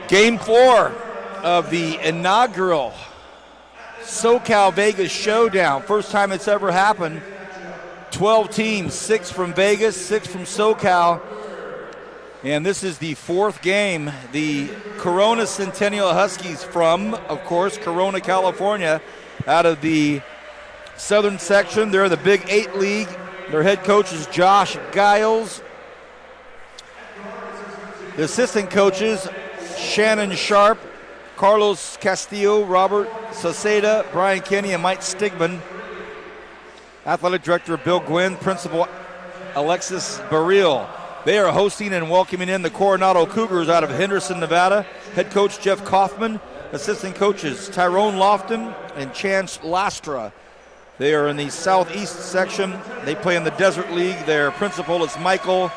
Game 4 of the inaugural SoCal Vegas Showdown. First time it's ever happened. 12 teams, 6 from Vegas, 6 from SoCal. And this is the 4th game. The Corona Centennial Huskies from, of course, Corona, California, out of the southern section. They're in the Big 8 League. Their head coach is Josh Giles. The assistant coaches, Shannon Sharp, Carlos Castillo, Robert Saceda, Brian Kenny, and Mike Stigman. Athletic Director Bill Gwynn, Principal Alexis Baril. They are hosting and welcoming in the Coronado Cougars out of Henderson, Nevada. Head coach Jeff Kaufman, assistant coaches Tyrone Lofton and Chance Lastra. They are in the southeast section. They play in the Desert League. Their principal is Michael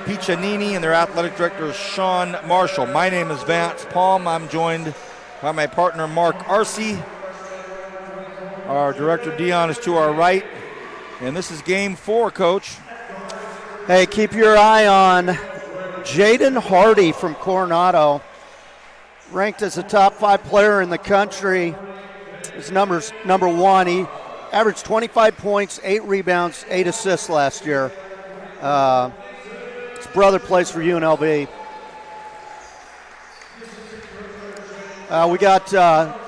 Piccinini, and their athletic director is Sean Marshall. My name is Vance Palm. I'm joined by my partner Mark Arce. Our director Dion is to our right. And this is game 4, Coach. Hey, keep your eye on Jaden Hardy from Coronado. Ranked as a top 5 player in the country. His number's number 1. He averaged 25 points, 8 rebounds, 8 assists last year. His brother plays for UNLV. We got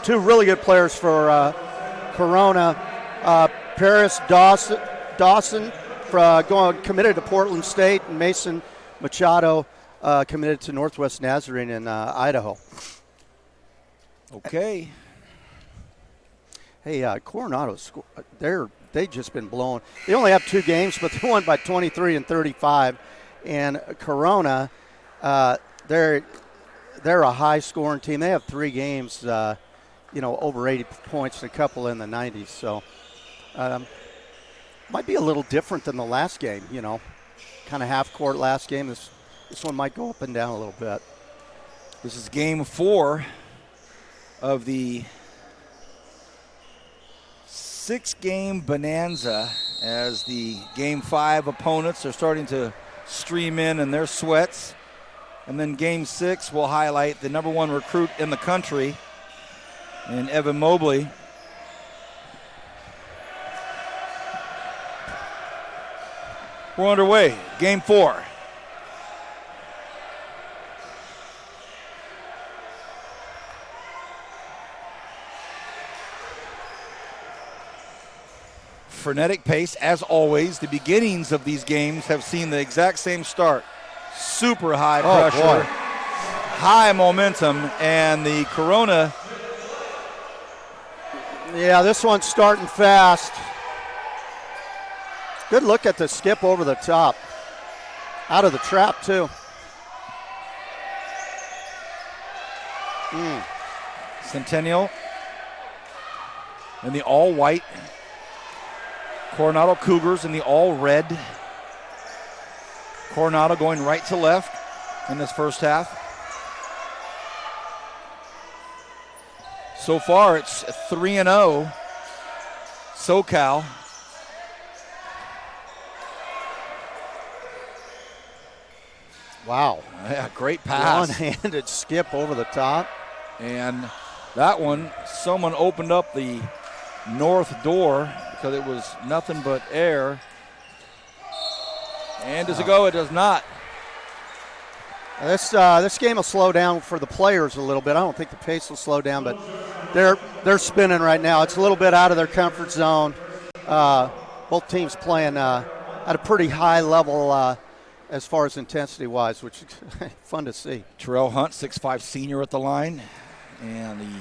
2 really good players for Corona. Parris Dawson committed to Portland State, and Mason Machado committed to Northwest Nazarene in Idaho. Okay. Hey, Coronado, they've just been blown. They only have 2 games, but they won by 23 and 35. And Corona, they're a high-scoring team. They have 3 games, over 80 points and a couple in the 90s. So might be a little different than the last game, kind of half-court last game. This one might go up and down a little bit. This is game 4 of the 6-game bonanza, as the game 5 opponents are starting to stream in their sweats. And then game 6 will highlight the number 1 recruit in the country in Evan Mobley. We're underway. Game 4. Frenetic pace, as always. The beginnings of these games have seen the exact same start. Super high pressure, high momentum, and the Corona. Yeah, this one's starting fast. Good look at the skip over the top. Out of the trap, too. Centennial in the all-white. Coronado Cougars in the all-red. Coronado going right to left in this first half. So far, it's 3-0. SoCal. Wow. Yeah, great pass. One-handed skip over the top. And that one, someone opened up the north door because it was nothing but air. And does it go? It does not. This game will slow down for the players a little bit. I don't think the pace will slow down, but they're spinning right now. It's a little bit out of their comfort zone. Both teams playing at a pretty high level as far as intensity-wise, which is fun to see. Terrell Hunt, 6'5" senior at the line. And the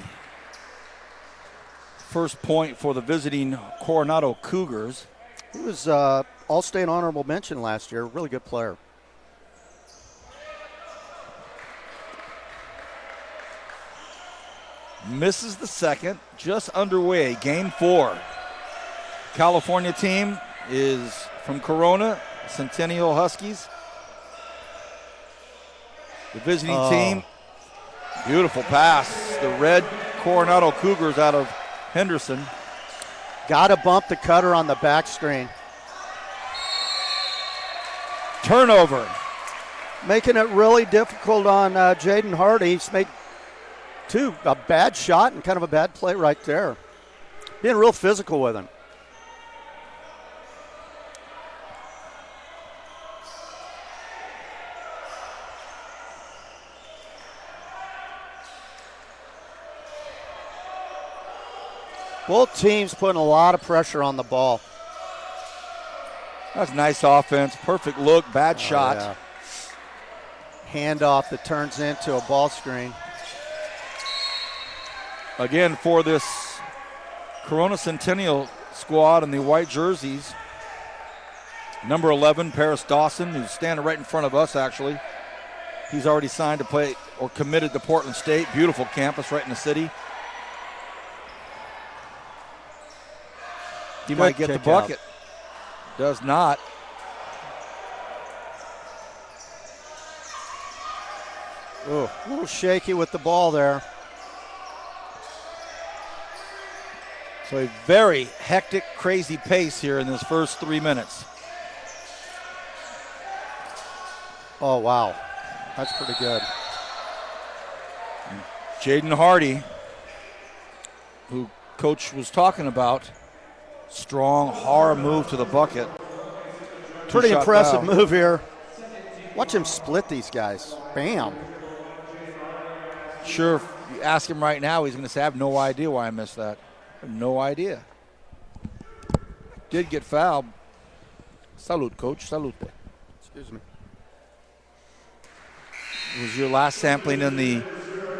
first point for the visiting Coronado Cougars. He was All-State honorable mention last year. Really good player. Misses the second. Just underway. Game 4. California team is from Corona, Centennial Huskies. The visiting team, beautiful pass. The red Coronado Cougars out of Henderson. Got to bump the cutter on the back screen. Turnover. Making it really difficult on Jaden Hardy. He's made a bad shot and kind of a bad play right there. Being real physical with him. Both teams putting a lot of pressure on the ball. That's nice offense. Perfect look, bad shot. Yeah. Handoff that turns into a ball screen. Again, for this Corona Centennial squad in the white jerseys, number 11, Parris Dawson, who's standing right in front of us, actually. He's already signed to play or committed to Portland State. Beautiful campus right in the city. He might get the bucket. Does not. Ooh, a little shaky with the ball there. So a very hectic, crazy pace here in this first 3 minutes. Oh, wow. That's pretty good. Jaden Hardy, who Coach was talking about, strong, hard move to the bucket. Pretty impressive move here. Watch him split these guys. Bam. Sure, if you ask him right now, he's going to say, I have no idea why I missed that. I have no idea. Did get fouled. Salute, Coach. Salute. Excuse me. Was your last sampling in the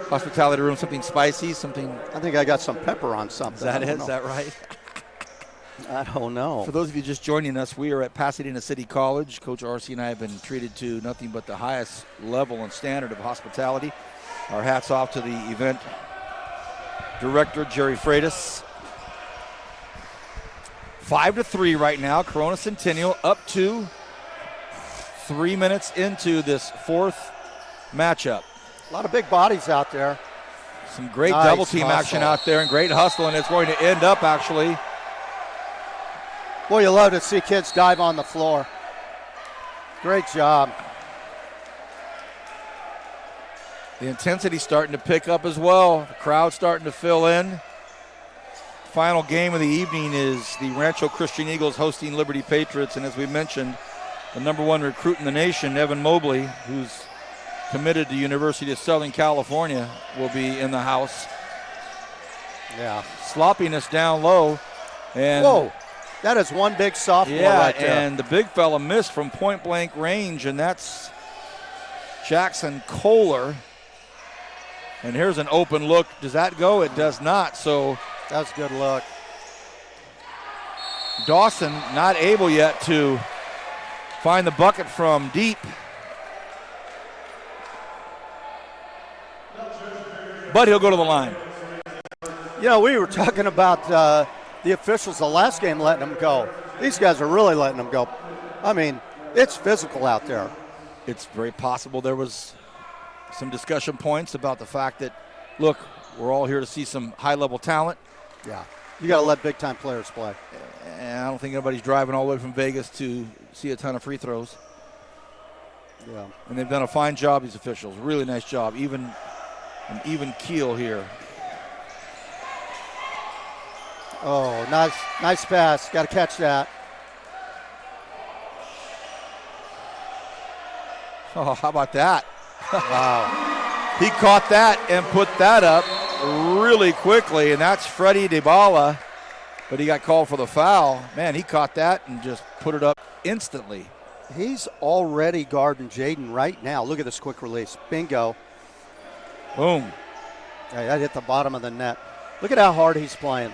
hospitality room something spicy, something? I think I got some pepper on something. Is that it? Is that right? I don't know. For those of you just joining us, we are at Pasadena City College. Coach RC and I have been treated to nothing but the highest level and standard of hospitality. Our hats off to the event director, Jerry Freitas. 5-3 right now. Corona Centennial up to 3 minutes into this fourth matchup. A lot of big bodies out there. Some great double team action out there and great hustle, and it's going to end up actually. Boy, you love to see kids dive on the floor. Great job. The intensity starting to pick up as well. The crowd starting to fill in. Final game of the evening is the Rancho Christian Eagles hosting Liberty Patriots, and as we mentioned, the number 1 recruit in the nation, Evan Mobley, who's committed to University of Southern California, will be in the house. Yeah. Sloppiness down low. And whoa, that is one big sophomore right there. And the big fella missed from point-blank range, and that's Jackson Kohler. And here's an open look. Does that go? It does not. So that's a good look. Dawson not able yet to find the bucket from deep. But he'll go to the line. You know, we were talking about the officials the last game letting them go. These guys are really letting them go. I mean, it's physical out there. It's very possible there was some discussion points about the fact that, look, we're all here to see some high-level talent. Yeah. You got to let big-time players play. And I don't think anybody's driving all the way from Vegas to see a ton of free throws. Yeah. And they've done a fine job, these officials. Really nice job. An even keel here. Oh, nice pass. Got to catch that. Oh, how about that? Wow. He caught that and put that up really quickly, and that's Freddie Dybala. But he got called for the foul. Man, he caught that and just put it up instantly. He's already guarding Jaden right now. Look at this quick release. Bingo. Boom. Hey, that hit the bottom of the net. Look at how hard he's playing.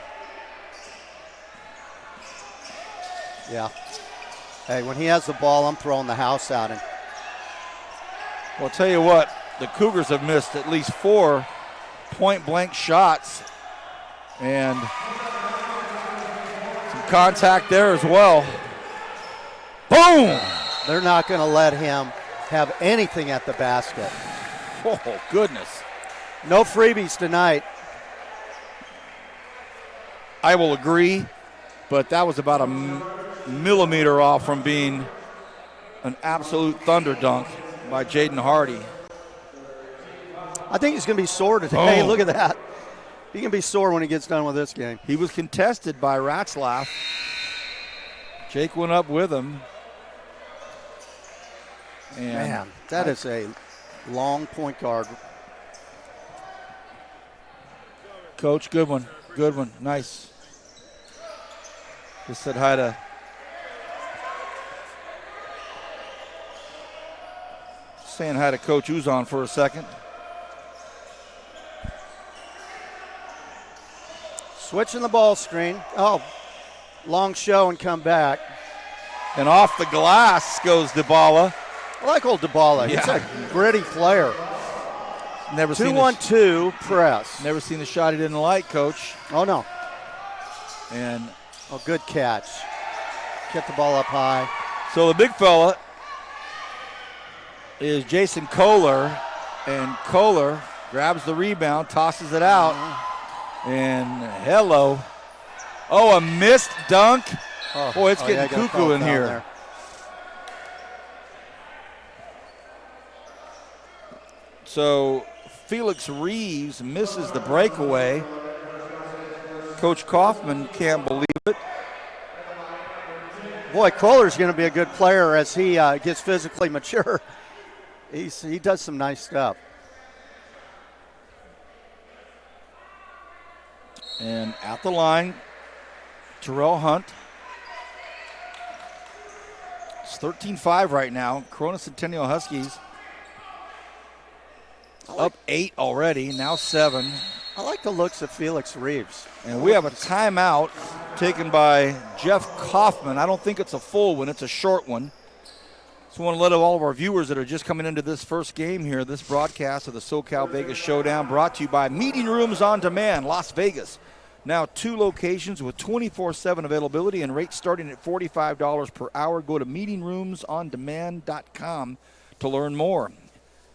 Yeah. Hey, when he has the ball, I'm throwing the house at him. Well, I'll tell you what, the Cougars have missed at least 4 point-blank shots. And some contact there as well. Boom! They're not going to let him have anything at the basket. Oh, goodness. No freebies tonight. I will agree, but that was about a millimeter off from being an absolute thunder dunk by Jaden Hardy. I think he's going to be sore today. Oh. Look at that. He can be sore when he gets done with this game. He was contested by Ratzlaff. Jake went up with him. And Man, that is a long point guard. Coach, good one. Good one. Nice. Just said hi to saying hi to Coach Uzon for a second. Switching the ball screen. Oh, long show and come back. And off the glass goes Dybala. I like old Dybala. Yeah. He's a gritty player. Never seen 2-1-2 press. Never seen the shot he didn't like, Coach. Oh, no. And Oh, good catch. Get the ball up high. so the big fella is Jason Kohler, and Kohler grabs the rebound, tosses it out, and hello. Oh, a missed dunk. Boy, it's getting cuckoo in here. There. So Felix Reeves misses the breakaway. Coach Kaufman can't believe it. Boy, Kohler's going to be a good player as he gets physically mature. He does some nice stuff. And at the line, Terrell Hunt. It's 13-5 right now. Corona Centennial Huskies up 8 already, now 7. I like the looks of Felix Reeves. And we have a timeout taken by Jeff Kaufman. I don't think it's a full one, it's a short one. So I want to let all of our viewers that are just coming into this first game here, this broadcast of the SoCal Vegas Showdown, brought to you by Meeting Rooms on Demand, Las Vegas. Now 2 locations with 24/7 availability and rates starting at $45 per hour. Go to meetingroomsondemand.com to learn more.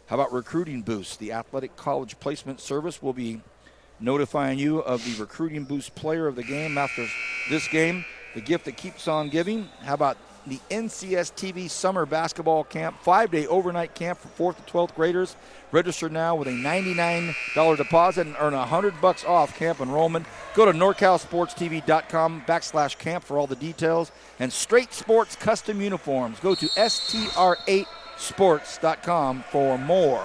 How about Recruiting Boost? The Athletic College Placement Service will be notifying you of the Recruiting Boost player of the game after this game, the gift that keeps on giving. How about the NCS TV Summer Basketball Camp, 5-day overnight camp for 4th to 12th graders. Register now with a $99 deposit and earn $100 off camp enrollment. Go to NorCalSportsTV.com/camp for all the details. And Straight Sports Custom Uniforms. Go to STR8Sports.com for more.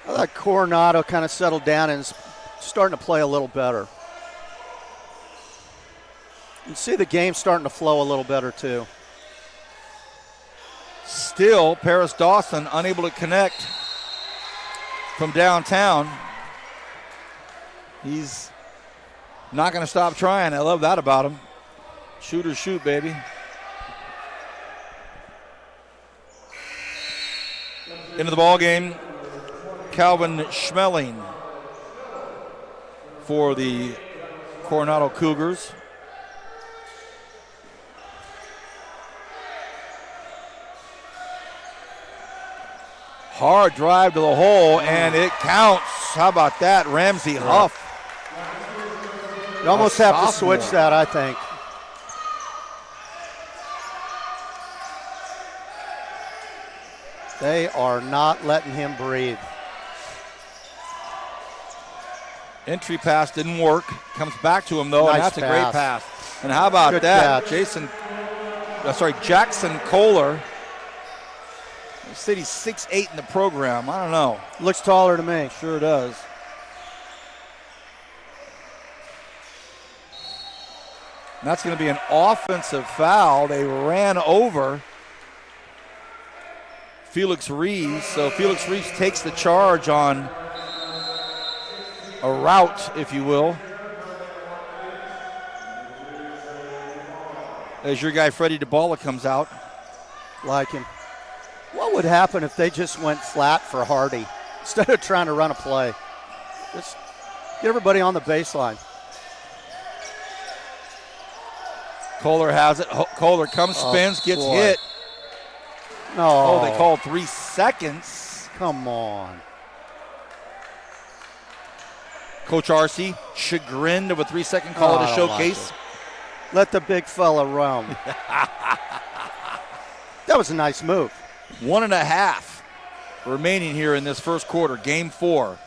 I thought Coronado kind of settled down and is starting to play a little better. You can see the game starting to flow a little better, too. Still, Parris Dawson unable to connect from downtown. He's not going to stop trying. I love that about him. Shoot or shoot, baby. Into the ball game, Calvin Schmeling for the Coronado Cougars. Hard drive to the hole, and it counts. How about that? Ramsey Huff. You almost have to switch that, I think. They are not letting him breathe. Entry pass didn't work. Comes back to him, though, Nice and that's pass. a great pass. And how about Good that? catch. Jackson Kohler. They said he's 6'8" in the program. I don't know. Looks taller to me. Sure does. And that's going to be an offensive foul. They ran over Felix Reeves. So Felix Reeves takes the charge on a route, if you will. As your guy Freddie DeBalla comes out. Like him. What would happen if they just went flat for Hardy instead of trying to run a play? Just get everybody on the baseline. Kohler has it. Kohler comes, spins, gets hit. No. Oh, they called 3 seconds. Come on. Coach Arcee chagrined of a 3-second call to showcase. Let the big fella roam. That was a nice move. 1.5 remaining here in this first quarter, game 4.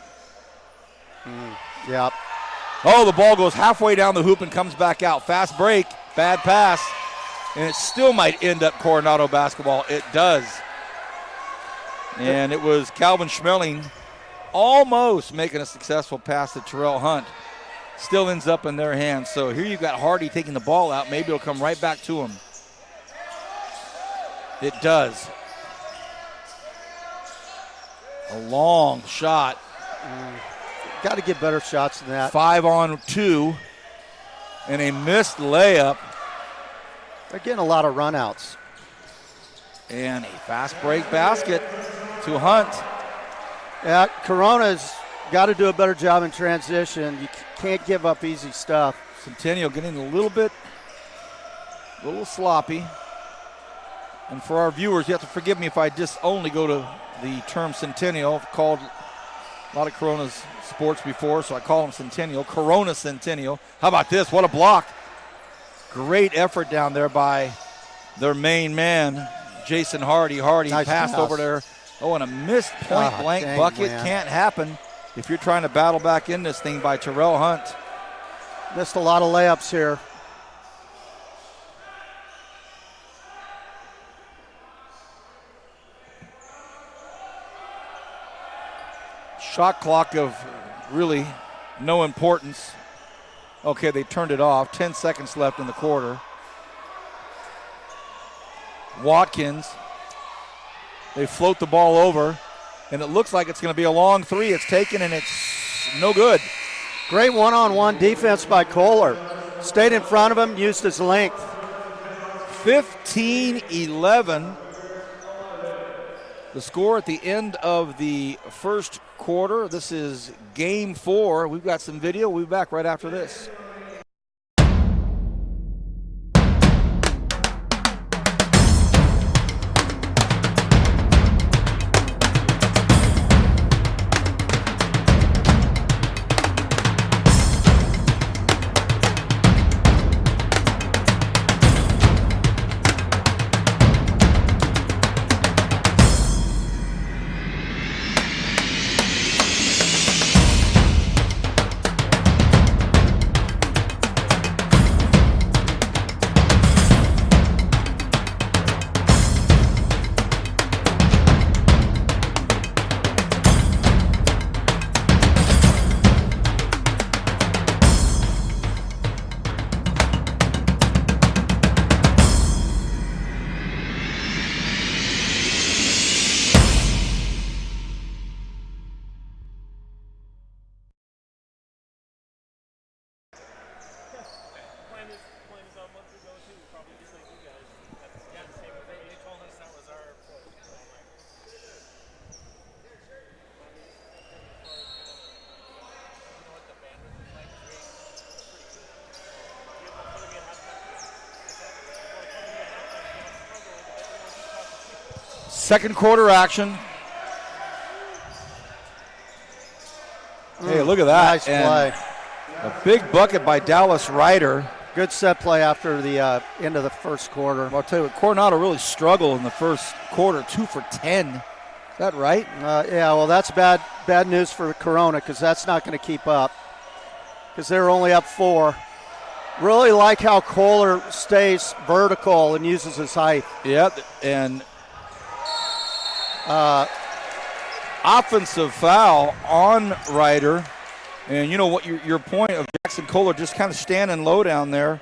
Yep. Oh, the ball goes halfway down the hoop and comes back out. Fast break, bad pass, and it still might end up Coronado basketball. It does. And it was Calvin Schmeling almost making a successful pass to Terrell Hunt. Still ends up in their hands. So here you've got Hardy taking the ball out. Maybe it'll come right back to him. It does. A long shot. Got to get better shots than that. 5-on-2 and a missed layup. They're getting a lot of runouts. And a fast break basket to Hunt. Yeah, Corona's got to do a better job in transition. You can't give up easy stuff. Centennial getting a little sloppy. And for our viewers, you have to forgive me if I just only go to the term Centennial. I've called a lot of Corona's sports before, so I call them Centennial. Corona Centennial. How about this? What a block. Great effort down there by their main man, Jason Hardy. Hardy nice passed pass. over there. Oh, and a missed point-blank bucket. Man. Can't happen if you're trying to battle back in this thing by Terrell Hunt. Missed a lot of layups here. Shot clock of really no importance. Okay, they turned it off. 10 seconds left in the quarter. Watkins. They float the ball over, and it looks like it's going to be a long three. It's taken, and it's no good. Great one-on-one defense by Kohler. Stayed in front of him, used his length. 15-11. The score at the end of the first quarter. This is game 4. We've got some video. We'll be back right after this. Second quarter action. Look at that. Nice play. A big bucket by Dallas Ryder. Good set play after the end of the first quarter. Well, I'll tell you what, Coronado really struggled in the first quarter, 2 for 10. Is that right? Yeah, well, that's bad news for Corona because that's not going to keep up because they're only up 4. Really like how Kohler stays vertical and uses his height. Yep, and offensive foul on Ryder. And you know what, your point of Jackson Kohler just kind of standing low down there.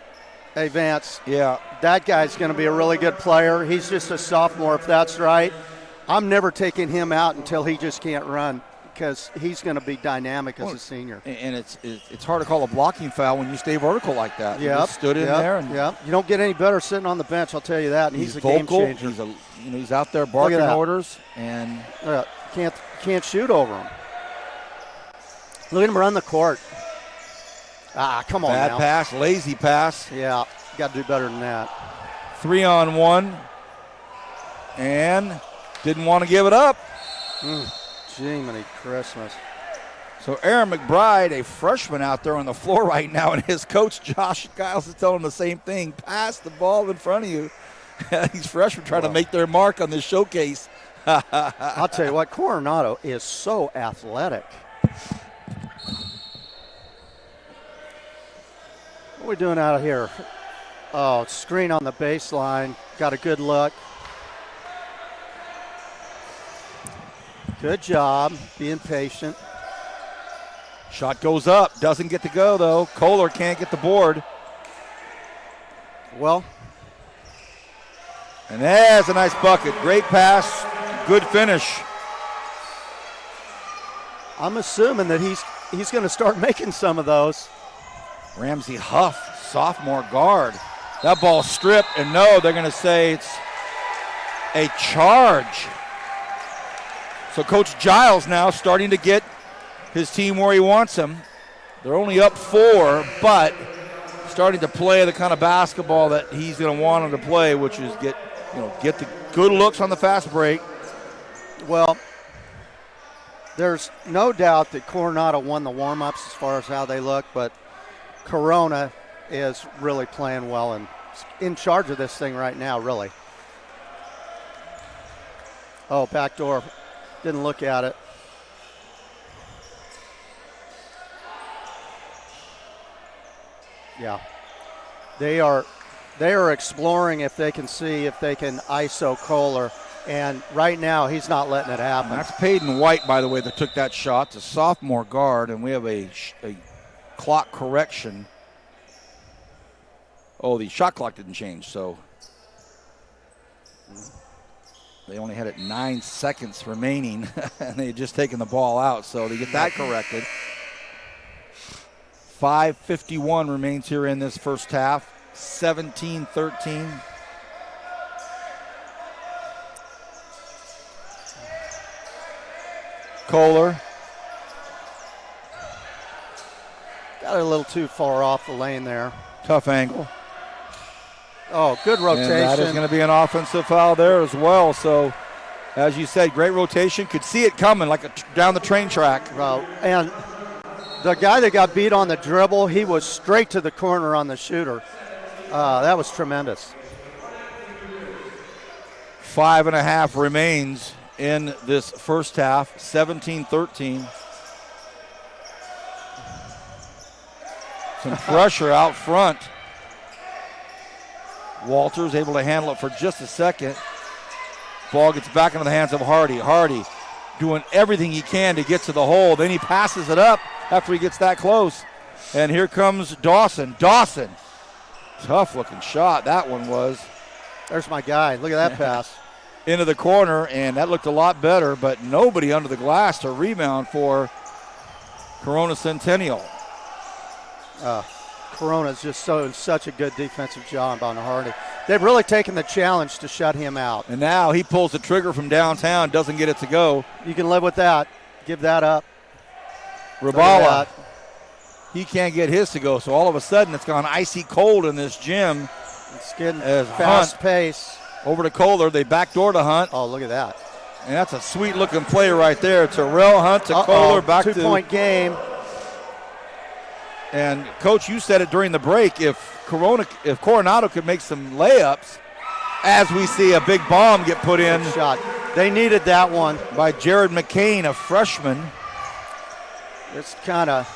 Hey, Vance. Yeah. That guy's going to be a really good player. He's just a sophomore, if that's right. I'm never taking him out until he just can't run because he's going to be dynamic as a senior. And it's hard to call a blocking foul when you stay vertical like that. Yeah. He just stood in there. And you don't get any better sitting on the bench, I'll tell you that. And he's a vocal, game changer. He's out there barking orders. And can't shoot over him. Look at him run the court. Come on now. Bad pass, lazy pass. Yeah, got to do better than that. 3-on-1. And didn't want to give it up. Jiminy Christmas. So Aaron McBride, a freshman out there on the floor right now, and his coach Josh Giles is telling him the same thing. Pass the ball in front of you. These freshmen trying to make their mark on this showcase. I'll tell you what, Coronado is so athletic. What are we doing out of here? Oh, screen on the baseline. Got a good look. Good job being patient. Shot goes up. Doesn't get to go, though. Kohler can't get the board. Well. And there's a nice bucket. Great pass. Good finish. I'm assuming that he's going to start making some of those. Ramsey Huff, sophomore guard. That ball stripped, and no, they're going to say it's a charge. So Coach Giles now starting to get his team where he wants them. They're only up 4, but starting to play the kind of basketball that he's going to want them to play, which is get the good looks on the fast break. Well, there's no doubt that Coronado won the warm-ups as far as how they look, but Corona is really playing well and in charge of this thing right now, really. Oh, backdoor. Didn't look at it. Yeah. They are exploring if they can see if they can ISO Kohler. And right now, he's not letting it happen. That's Peyton White, by the way, that took that shot. It's a sophomore guard, and we have a clock correction. Oh, the shot clock didn't change, so they only had it 9 seconds remaining, and they had just taken the ball out, so they get that corrected. 5:51 remains here in this first half, 17-13. Kohler. Got it a little too far off the lane there. Tough angle. Oh, good rotation. And that is going to be an offensive foul there as well. So, as you said, great rotation. Could see it coming like down the train track. And the guy that got beat on the dribble, he was straight to the corner on the shooter. That was tremendous. 5.5 remains in this first half, 17-13. Some pressure out front. Walters able to handle it for just a second. Ball gets back into the hands of Hardy. Hardy doing everything he can to get to the hole. Then he passes it up after he gets that close. And here comes Dawson. Dawson. Tough looking shot that one was. There's my guy. Look at that pass. Into the corner, and that looked a lot better, but nobody under the glass to rebound for Corona Centennial. Corona's just such a good defensive job on Hardy. They've really taken the challenge to shut him out. And now he pulls the trigger from downtown, doesn't get it to go. You can live with that. Give that up. Rabala, he can't get his to go, so all of a sudden it's gone icy cold in this gym. It's getting fast pace. Over to Kohler, they backdoor to Hunt. Oh, look at that. And that's a sweet-looking play right there. Terrell Hunt to Kohler, back to 2-point game. And, Coach, you said it during the break, if Coronado could make some layups, as we see a big bomb get put in. Good shot. They needed that one. By Jared McCain, a freshman. Just kind of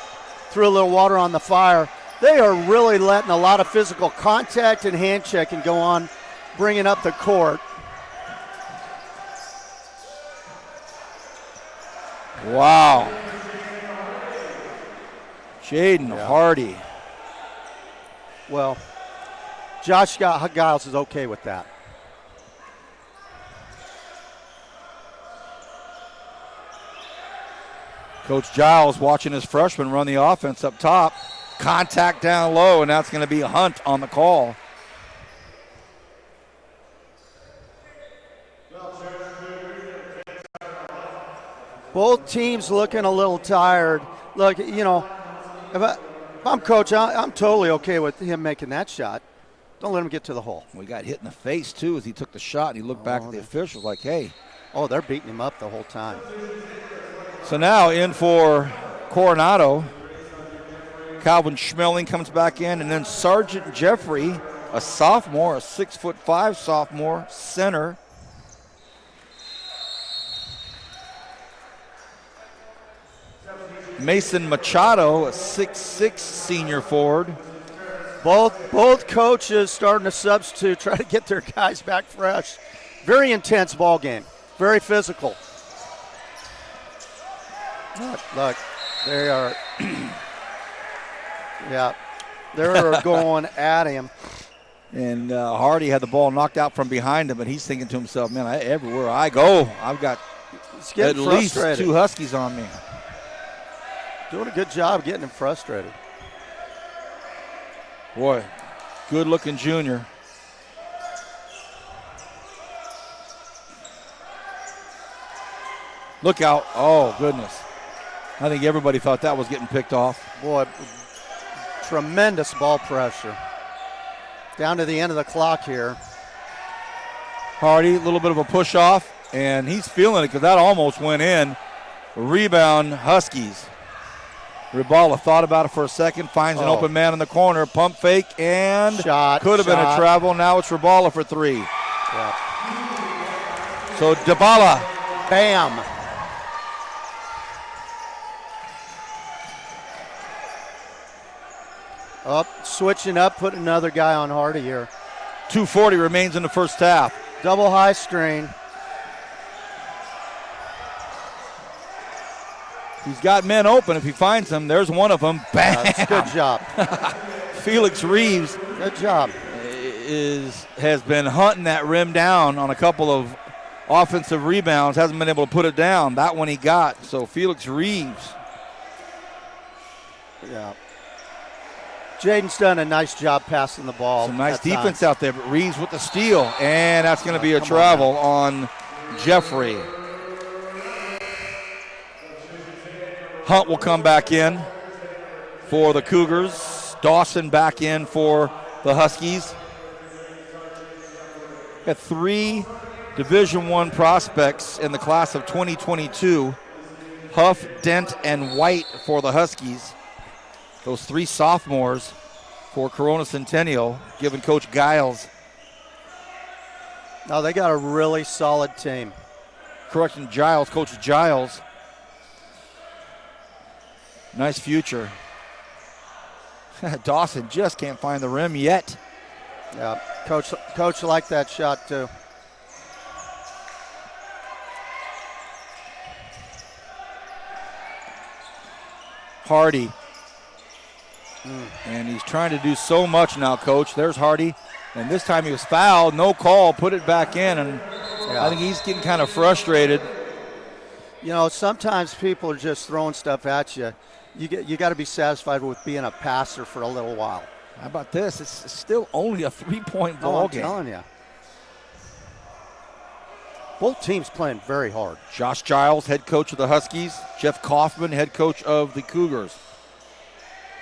threw a little water on the fire. They are really letting a lot of physical contact and hand checking go on, bringing up the court. Wow. Jaden Hardy. Well, Josh Giles is okay with that. Coach Giles watching his freshman run the offense up top. Contact down low, and that's going to be Hunt on the call. Both teams looking a little tired. Look, you know, if I'm coach, I'm totally okay with him making that shot. Don't let him get to the hole. We got hit in the face, too, as he took the shot, and he looked back at the officials like, hey. Oh, they're beating him up the whole time. So now in for Coronado. Calvin Schmeling comes back in, and then Sergeant Jeffrey, a sophomore, a 6'5" sophomore, center. Mason Machado, a 6'6" senior forward. Both coaches starting to substitute, try to get their guys back fresh. Very intense ball game, very physical. Look, they are, they're going at him. And Hardy had the ball knocked out from behind him, but he's thinking to himself, man, everywhere I go, I've got at least 2 Huskies on me. Doing a good job getting him frustrated. Boy, good-looking junior. Look out. Oh, goodness. I think everybody thought that was getting picked off. Boy, tremendous ball pressure. Down to the end of the clock here. Hardy, a little bit of a push-off, and he's feeling it because that almost went in. Rebound, Huskies. Ribala thought about it for a second, finds an open man in the corner, pump fake, and could have been a travel. Now it's Ribala for 3. Yeah. So Dybala. Bam. Switching up, putting another guy on Hardy here. 2:40 remains in the first half. Double high strain. He's got men open. If he finds them, there's one of them. Bam! That's good job. Felix Reeves. Good job. Has been hunting that rim down on a couple of offensive rebounds. Hasn't been able to put it down. That one he got. So Felix Reeves. Yeah. Jaden's done a nice job passing the ball. Some nice defense out there, but Reeves with the steal. And that's going to be a travel on Jeffrey. Hunt will come back in for the Cougars. Dawson back in for the Huskies. Got 3 Division I prospects in the class of 2022. Huff, Dent, and White for the Huskies. Those 3 sophomores for Corona Centennial, giving Coach Giles. No, they got a really solid team. Correction, Giles, Coach Giles. Nice future. Dawson just can't find the rim yet. Yeah, Coach liked that shot too. Hardy. And he's trying to do so much now, Coach. There's Hardy. And this time he was fouled. No call. Put it back in. And I think he's getting kind of frustrated. You know, sometimes people are just throwing stuff at you. You got to be satisfied with being a passer for a little while. How about this? It's still only a 3-point ball game. I'm telling you. Both teams playing very hard. Josh Giles, head coach of the Huskies. Jeff Kaufman, head coach of the Cougars.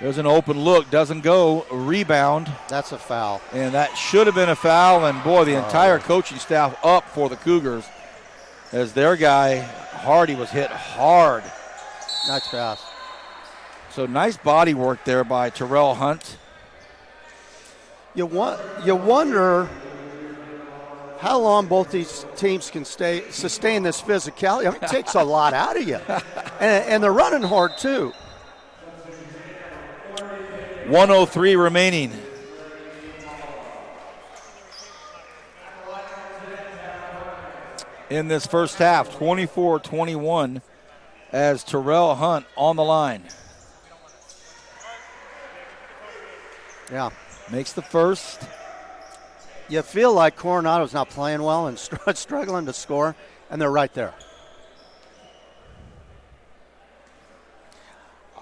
There's an open look. Doesn't go. A rebound. That's a foul. And that should have been a foul. And, boy, the entire coaching staff up for the Cougars as their guy, Hardy, was hit hard. Nice pass. So nice body work there by Terrell Hunt. You wonder how long both these teams can sustain this physicality. I mean, it takes a lot out of you. And they're running hard, too. 1:03 remaining. In this first half, 24-21 as Terrell Hunt on the line. Yeah. Makes the first. You feel like Coronado's not playing well and struggling to score, and they're right there.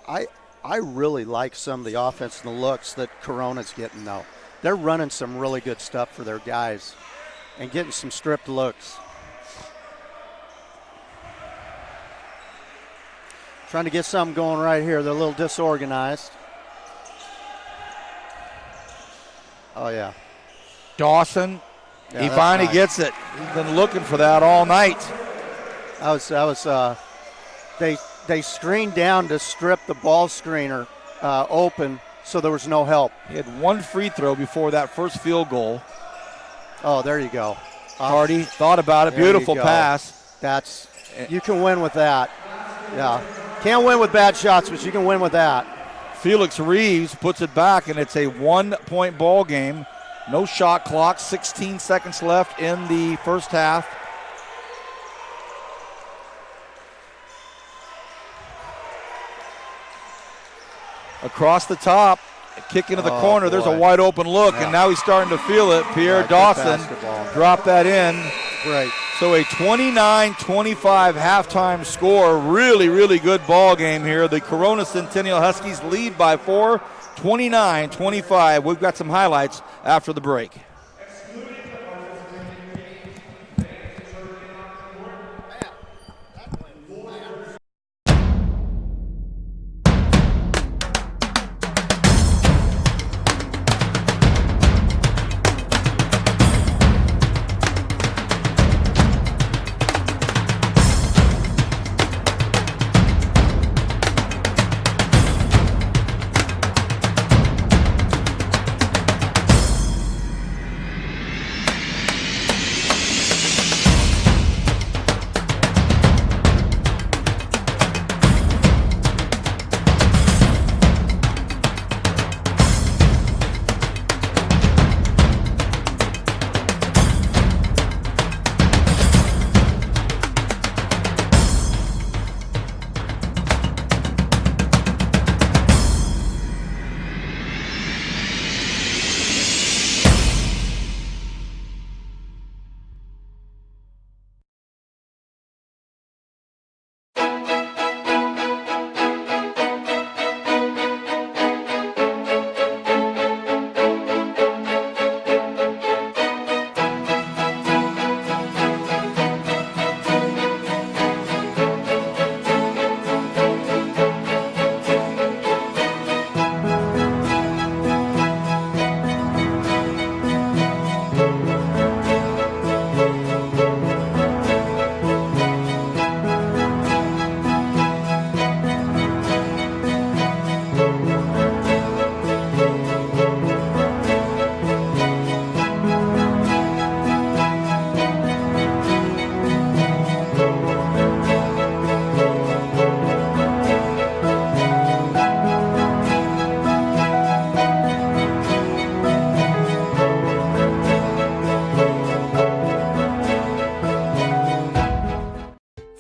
I really like some of the offense and the looks that Corona's getting, though. They're running some really good stuff for their guys and getting some stripped looks. Trying to get something going right here. They're a little disorganized. Oh, yeah. Dawson, Yeah, he that's finally nice. gets it. He's been looking for that all night. They screened down to strip the ball screener open, so there was no help. He had one free throw before that first field goal. Oh, there you go. Hardy thought about it. There Beautiful you go. pass. You can win with that. Yeah. Can't win with bad shots, but you can win with that. Felix Reeves puts it back, and it's a 1-point ball game. No shot clock. 16 seconds left in the first half. Across the top, kick into the corner. There's a wide open look, and now he's starting to feel it. Pierre Dawson dropped that in. Great. So a 29-25 halftime score. Really, really good ball game here. The Corona Centennial Huskies lead by 4, 29-25. We've got some highlights after the break.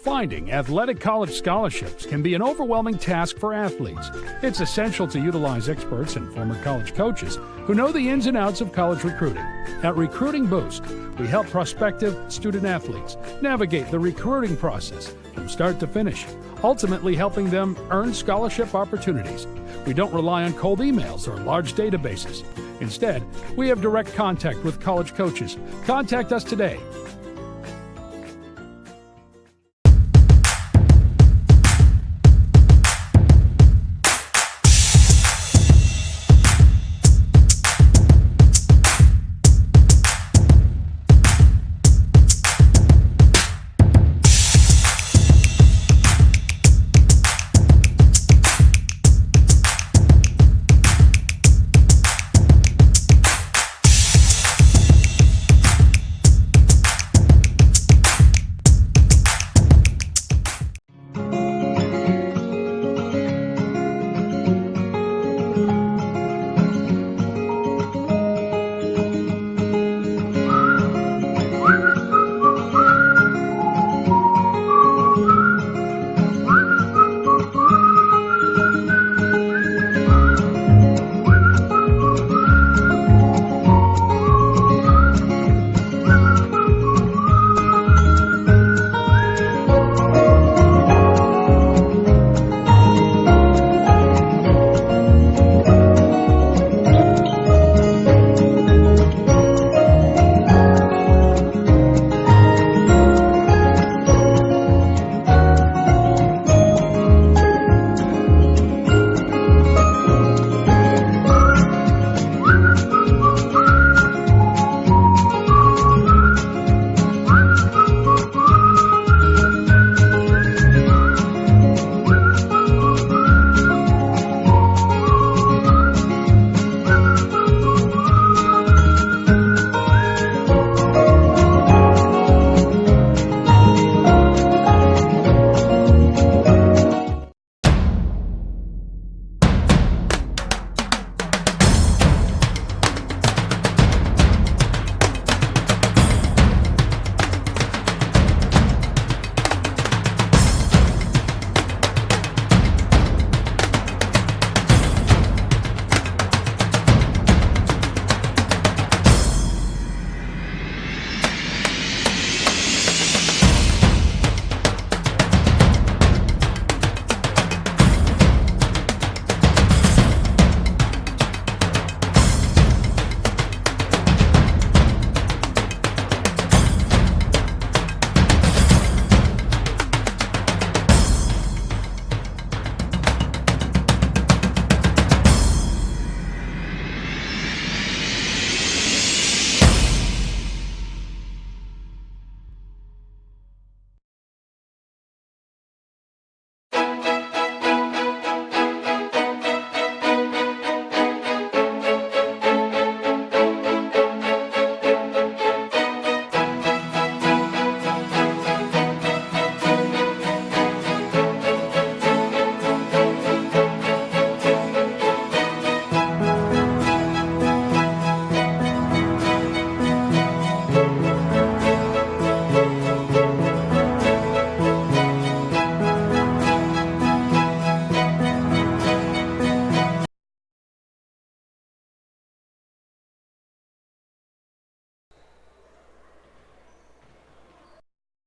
Finding athletic college scholarships can be an overwhelming task for athletes. It's essential to utilize experts and former college coaches who know the ins and outs of college recruiting. At Recruiting Boost, we help prospective student athletes navigate the recruiting process from start to finish, ultimately helping them earn scholarship opportunities. We don't rely on cold emails or large databases. Instead, we have direct contact with college coaches. Contact us today.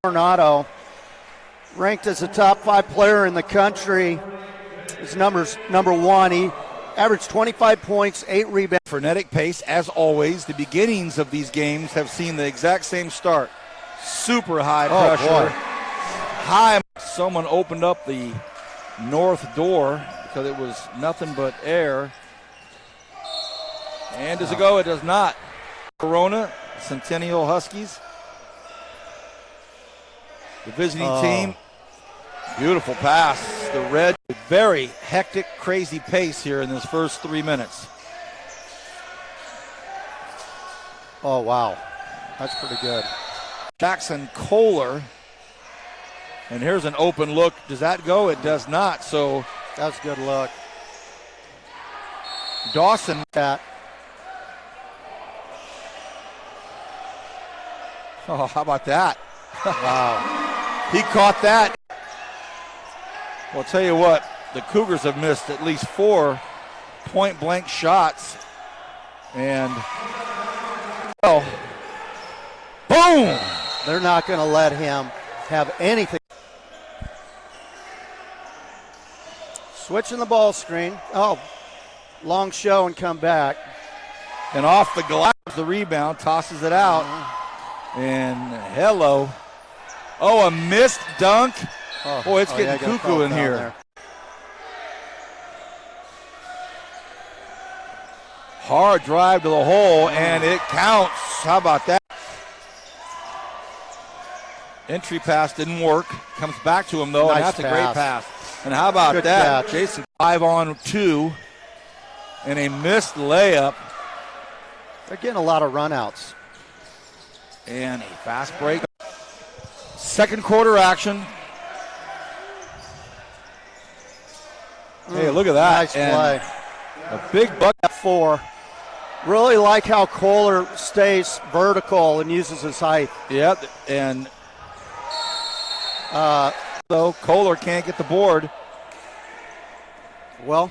Coronado, ranked as a top 5 player in the country. His number 1. He averaged 25 points, 8 rebounds. Frenetic pace, as always. The beginnings of these games have seen the exact same start. Super high pressure. Boy. High. Someone opened up the north door because it was nothing but air. And does it go? It does not. Corona, Centennial Huskies. The visiting team. Beautiful pass. The red, very hectic, crazy pace here in this first 3 minutes. Oh, wow. That's pretty good. Jackson Kohler. And here's an open look. Does that go? It does not. So that's a good look. Dawson. Oh, how about that? Wow. He caught that. Well, I'll tell you what, the Cougars have missed at least 4 point-blank shots. And, oh, boom! They're not going to let him have anything. Switching the ball screen. Oh, long show and come back. And off the glass, the rebound, tosses it out. And hello. Oh, a missed dunk. Boy, it's getting cuckoo in here. There. Hard drive to the hole, and it counts. How about that? Entry pass didn't work. Comes back to him, though, and that's a great pass. And how about that? Catch. Jason, 5-on-2, and a missed layup. They're getting a lot of runouts. And a fast break. Second quarter action. Hey, look at that. Nice play. A big bucket. 4. Really like how Kohler stays vertical and uses his height. Yep, and so Kohler can't get the board. Well.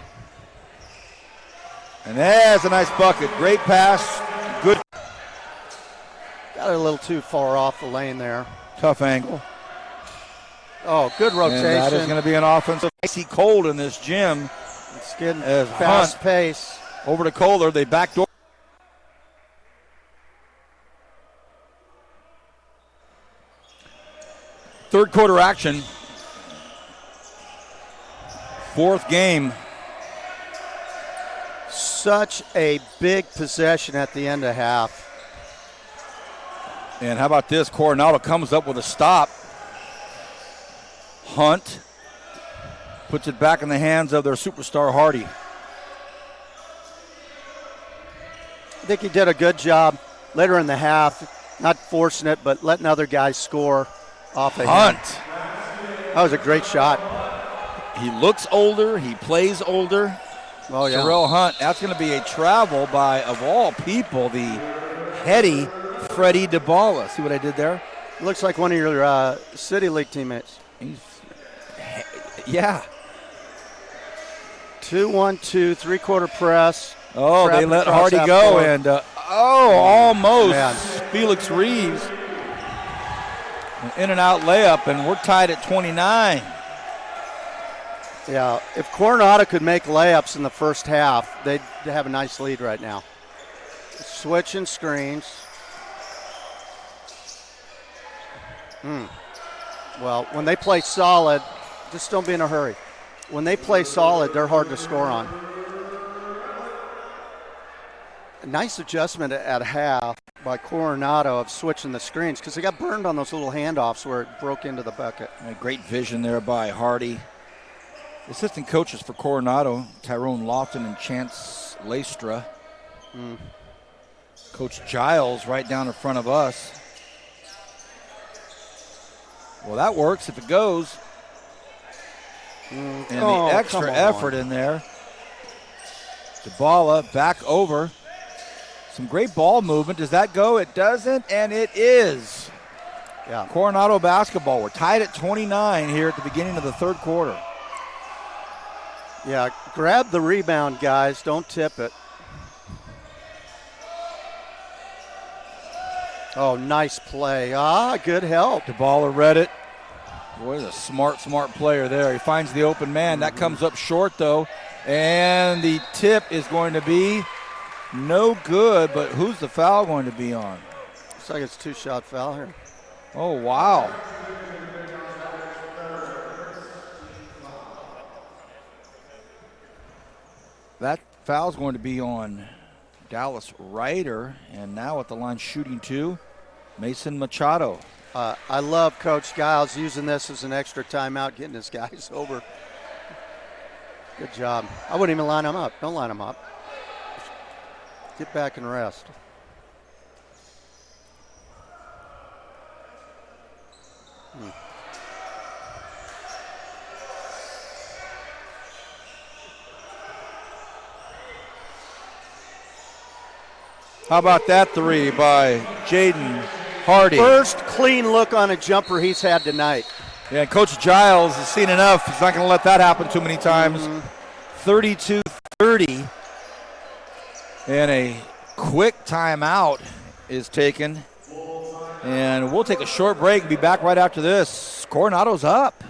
And there's a nice bucket. Great pass. Good. Got it a little too far off the lane there. Tough angle. Oh, good rotation. And that is going to be an offensive. Icy cold in this gym. It's getting as fast Hunt pace. Over to Kohler. They backdoor. Third quarter action. Fourth game. Such a big possession at the end of half. And how about this? Coronado comes up with a stop. Hunt puts it back in the hands of their superstar Hardy. I think he did a good job later in the half, not forcing it, but letting other guys score off of Hunt. him. That was a great shot. He looks older. He plays older. Oh, yeah. Terrell Hunt. That's going to be a travel by, of all people, the heady Freddie DeBala. See what I did there? Looks like one of your City League teammates. Yeah. 2-1-2, 3-quarter press. Oh, they let Hardy go, and almost. Man. Felix Reeves. An in and out layup, and we're tied at 29. Yeah, if Coronado could make layups in the first half, they'd have a nice lead right now. Switching screens. Well, when they play solid, just don't be in a hurry. When they play solid, they're hard to score on. A nice adjustment at half by Coronado of switching the screens because they got burned on those little handoffs where it broke into the bucket. A great vision there by Hardy. Assistant coaches for Coronado, Tyrone Lofton and Chance Laistra. Coach Giles right down in front of us. Well, that works if it goes. And the extra effort in there. DeBala back over. Some great ball movement. Does that go? It doesn't, and it is. Yeah. Coronado basketball. We're tied at 29 here at the beginning of the third quarter. Yeah, grab the rebound, guys. Don't tip it. Oh, nice play. Good help. DeBala read it. Boy, he's a smart player there. He finds the open man. That comes up short, though. And the tip is going to be no good, but who's the foul going to be on? Looks like it's a 2-shot foul here. Oh, wow. That foul's going to be on Dallas Ryder, and now at the line shooting 2, Mason Machado. I love Coach Giles using this as an extra timeout, getting his guys over. Good job. I wouldn't even line them up. Don't line them up. Get back and rest. How about that three by Jaden Hardy? First clean look on a jumper he's had tonight. Yeah, and Coach Giles has seen enough. He's not going to let that happen too many times. 32-30. And a quick timeout is taken. And we'll take a short break and be back right after this. Coronado's up.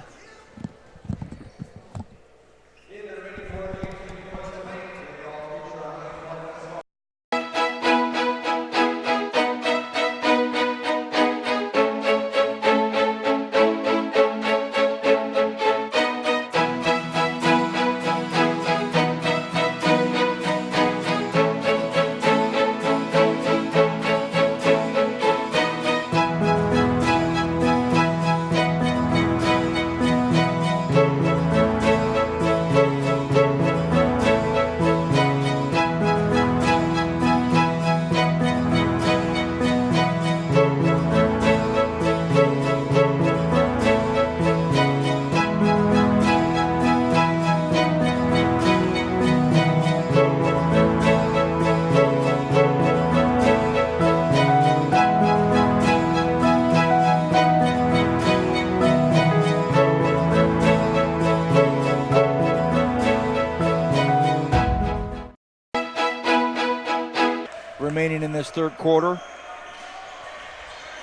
Remaining in this third quarter.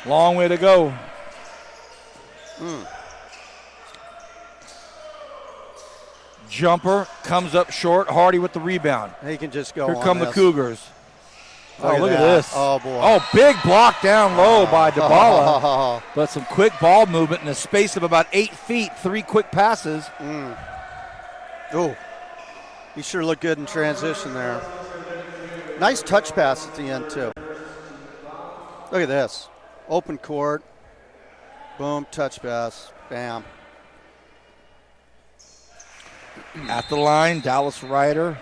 Long way to go. Jumper comes up short. Hardy with the rebound. He can just go. Here on come this. the Cougars. Look at that. this. Oh, boy. Oh, big block down low by DeBala. But some quick ball movement in the space of about 8 feet. 3 quick passes. Oh, he sure looked good in transition there. Nice touch pass at the end, too. Look at this. Open court. Boom, touch pass. Bam. At the line, Dallas Ryder.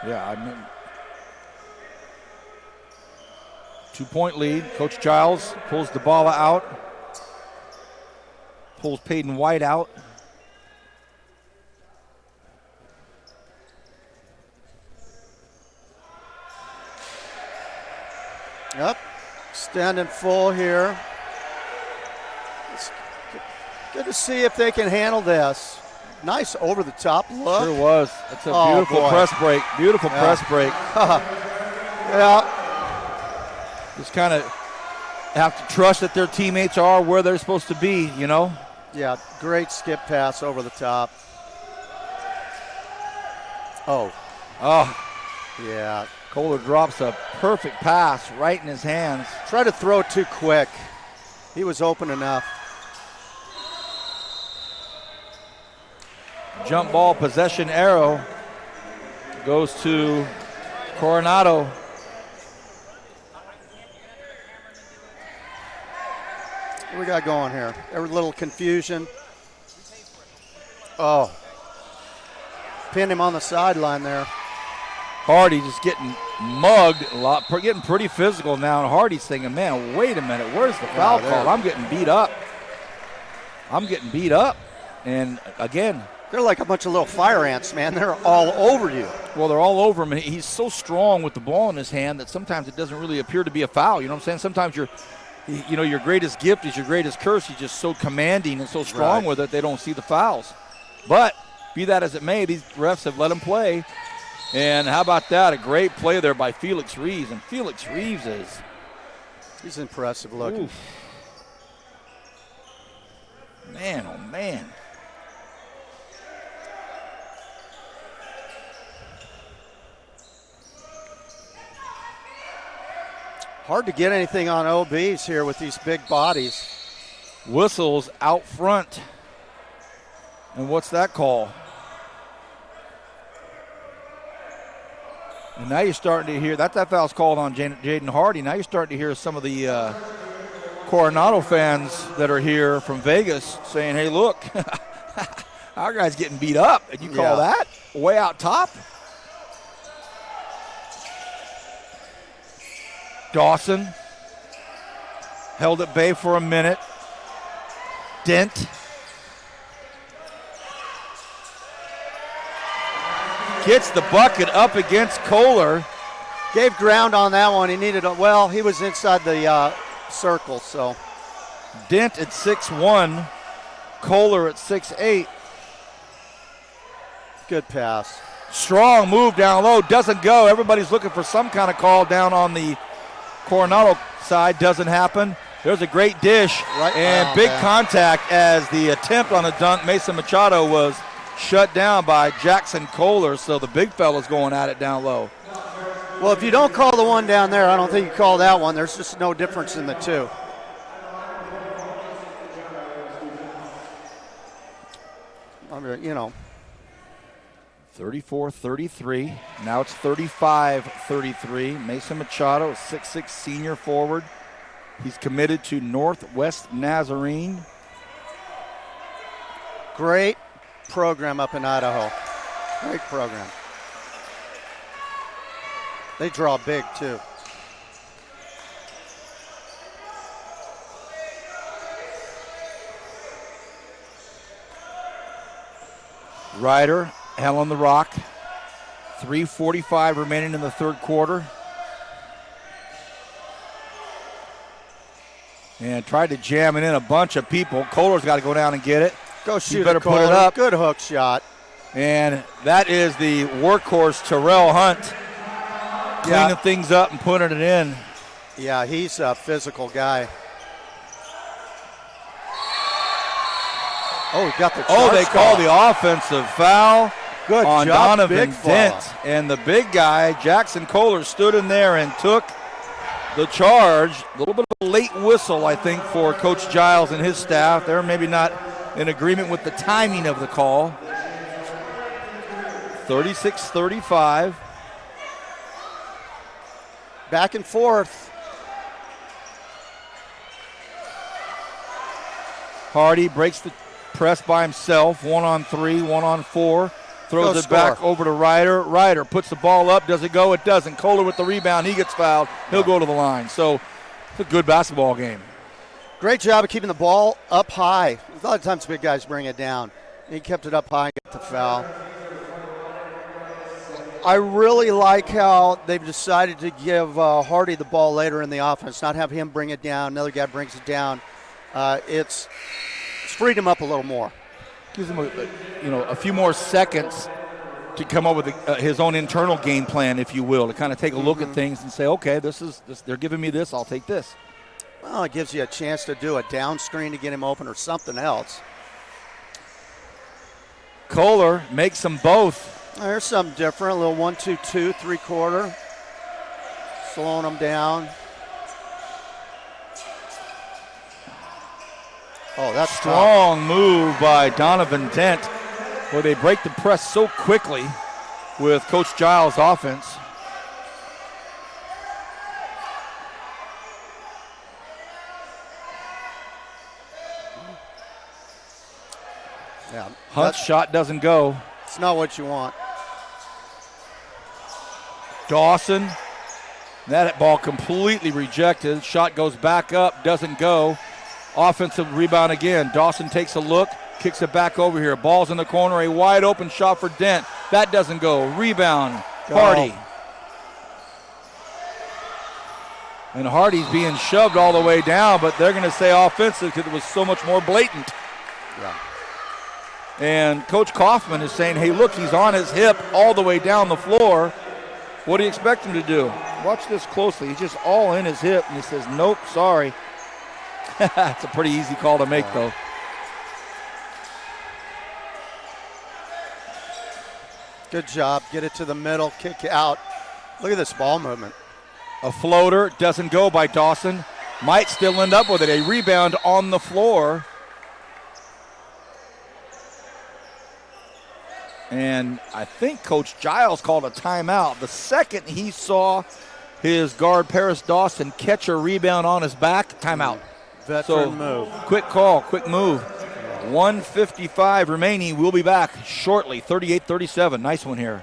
Yeah, I mean, 2-point lead. Coach Giles pulls DeBala out. Pulls Peyton White out. Yep, standing full here. It's good to see if they can handle this. Nice over-the-top look. Sure was. That's a beautiful press break. Beautiful press break. Yeah. Just kind of have to trust that their teammates are where they're supposed to be, you know? Yeah, great skip pass over the top. Oh. Yeah. Kohler drops a perfect pass right in his hands. Tried to throw too quick. He was open enough. Jump ball possession arrow goes to Coronado. What do we got going here? Every little confusion. Oh. Pinned him on the sideline there. Hardy just getting mugged a lot, getting pretty physical now. And Hardy's thinking, man, wait a minute, where's the foul call? I'm getting beat up. And again, they're like a bunch of little fire ants, man. They're all over you. Well, they're all over him. And he's so strong with the ball in his hand that sometimes it doesn't really appear to be a foul. You know what I'm saying? Sometimes your greatest gift is your greatest curse. He's just so commanding and so strong with it, they don't see the fouls. But be that as it may, these refs have let him play. And how about that? A great play there by Felix Reeves. And Felix Reeves is He's impressive looking. Oof. Man, oh man. Hard to get anything on OBs here with these big bodies. Whistles out front. And what's that call? And now you're starting to hear, that foul's called on Jaden Hardy. Now you're starting to hear some of the Coronado fans that are here from Vegas saying, hey, look, our guy's getting beat up. And you call that way out top? Dawson held at bay for a minute. Dent. Gets the bucket up against Kohler. Gave ground on that one. He needed he was inside the circle, so. Dent at 6'1", Kohler at 6'8". Good pass. Strong move down low, doesn't go. Everybody's looking for some kind of call down on the Coronado side, doesn't happen. There's a great dish and big contact as the attempt on a dunk, Mason Machado, was shut down by Jackson Kohler, so the big fella's going at it down low. Well, if you don't call the one down there, I don't think you call that one. There's just no difference in the two. I mean, 34-33. Now it's 35-33. Mason Machado, a 6'6" senior forward. He's committed to Northwest Nazarene. Great program up in Idaho. Great program. They draw big, too. Ryder, hell on the rock. 3:45 remaining in the third quarter. And tried to jam it in a bunch of people. Kohler's got to go down and get it. Go shoot. You better it, put it up. Good hook shot. And that is the workhorse, Terrell Hunt, cleaning things up and putting it in. Yeah, he's a physical guy. Oh, he got the charge they call the offensive foul Good on job, Donovan big Dent. fella. And the big guy, Jackson Kohler, stood in there and took the charge. A little bit of a late whistle, I think, for Coach Giles and his staff. They're maybe not in agreement with the timing of the call. 36-35. Back and forth. Hardy breaks the press by himself. 1-on-3, 1-on-4. Throws it back over to Ryder. Ryder puts the ball up. Does it go? It doesn't. Kohler with the rebound. He gets fouled. He'll go to the line. So it's a good basketball game. Great job of keeping the ball up high. A lot of times big guys bring it down. He kept it up high and got the foul. I really like how they've decided to give Hardy the ball later in the offense, not have him bring it down. Another guy brings it down. It's freed him up a little more. Gives him a few more seconds to come up with his own internal game plan, if you will, to kind of take a look at things and say, okay, this they're giving me this, I'll take this. Well, it gives you a chance to do a down screen to get him open or something else. Kohler makes them both. There's something different, a little 1-2-2, 3/4. Slowing them down. Oh, that's strong move by Donovan Dent, where they break the press so quickly with Coach Giles' offense. Yeah, Hunt's shot doesn't go. It's not what you want. Dawson, that ball completely rejected. Shot goes back up, doesn't go. Offensive rebound again. Dawson takes a look, kicks it back over here. Ball's in the corner, a wide open shot for Dent. That doesn't go. Rebound, Hardy. And Hardy's being shoved all the way down, but they're going to say offensive because it was so much more blatant. Yeah. And Coach Kaufman is saying, hey, look, he's on his hip all the way down the floor. What do you expect him to do? Watch this closely. He's just all in his hip, and he says, nope, sorry. It's a pretty easy call to make, though. Good job. Get it to the middle, kick out. Look at this ball movement. A floater doesn't go by Dawson. Might still end up with it. A rebound on the floor. And I think Coach Giles called a timeout. The second he saw his guard, Parris Dawson, catch a rebound on his back, timeout. Veteran move. Quick call, quick move. 1:55 remaining. We'll be back shortly. 38-37. Nice one here.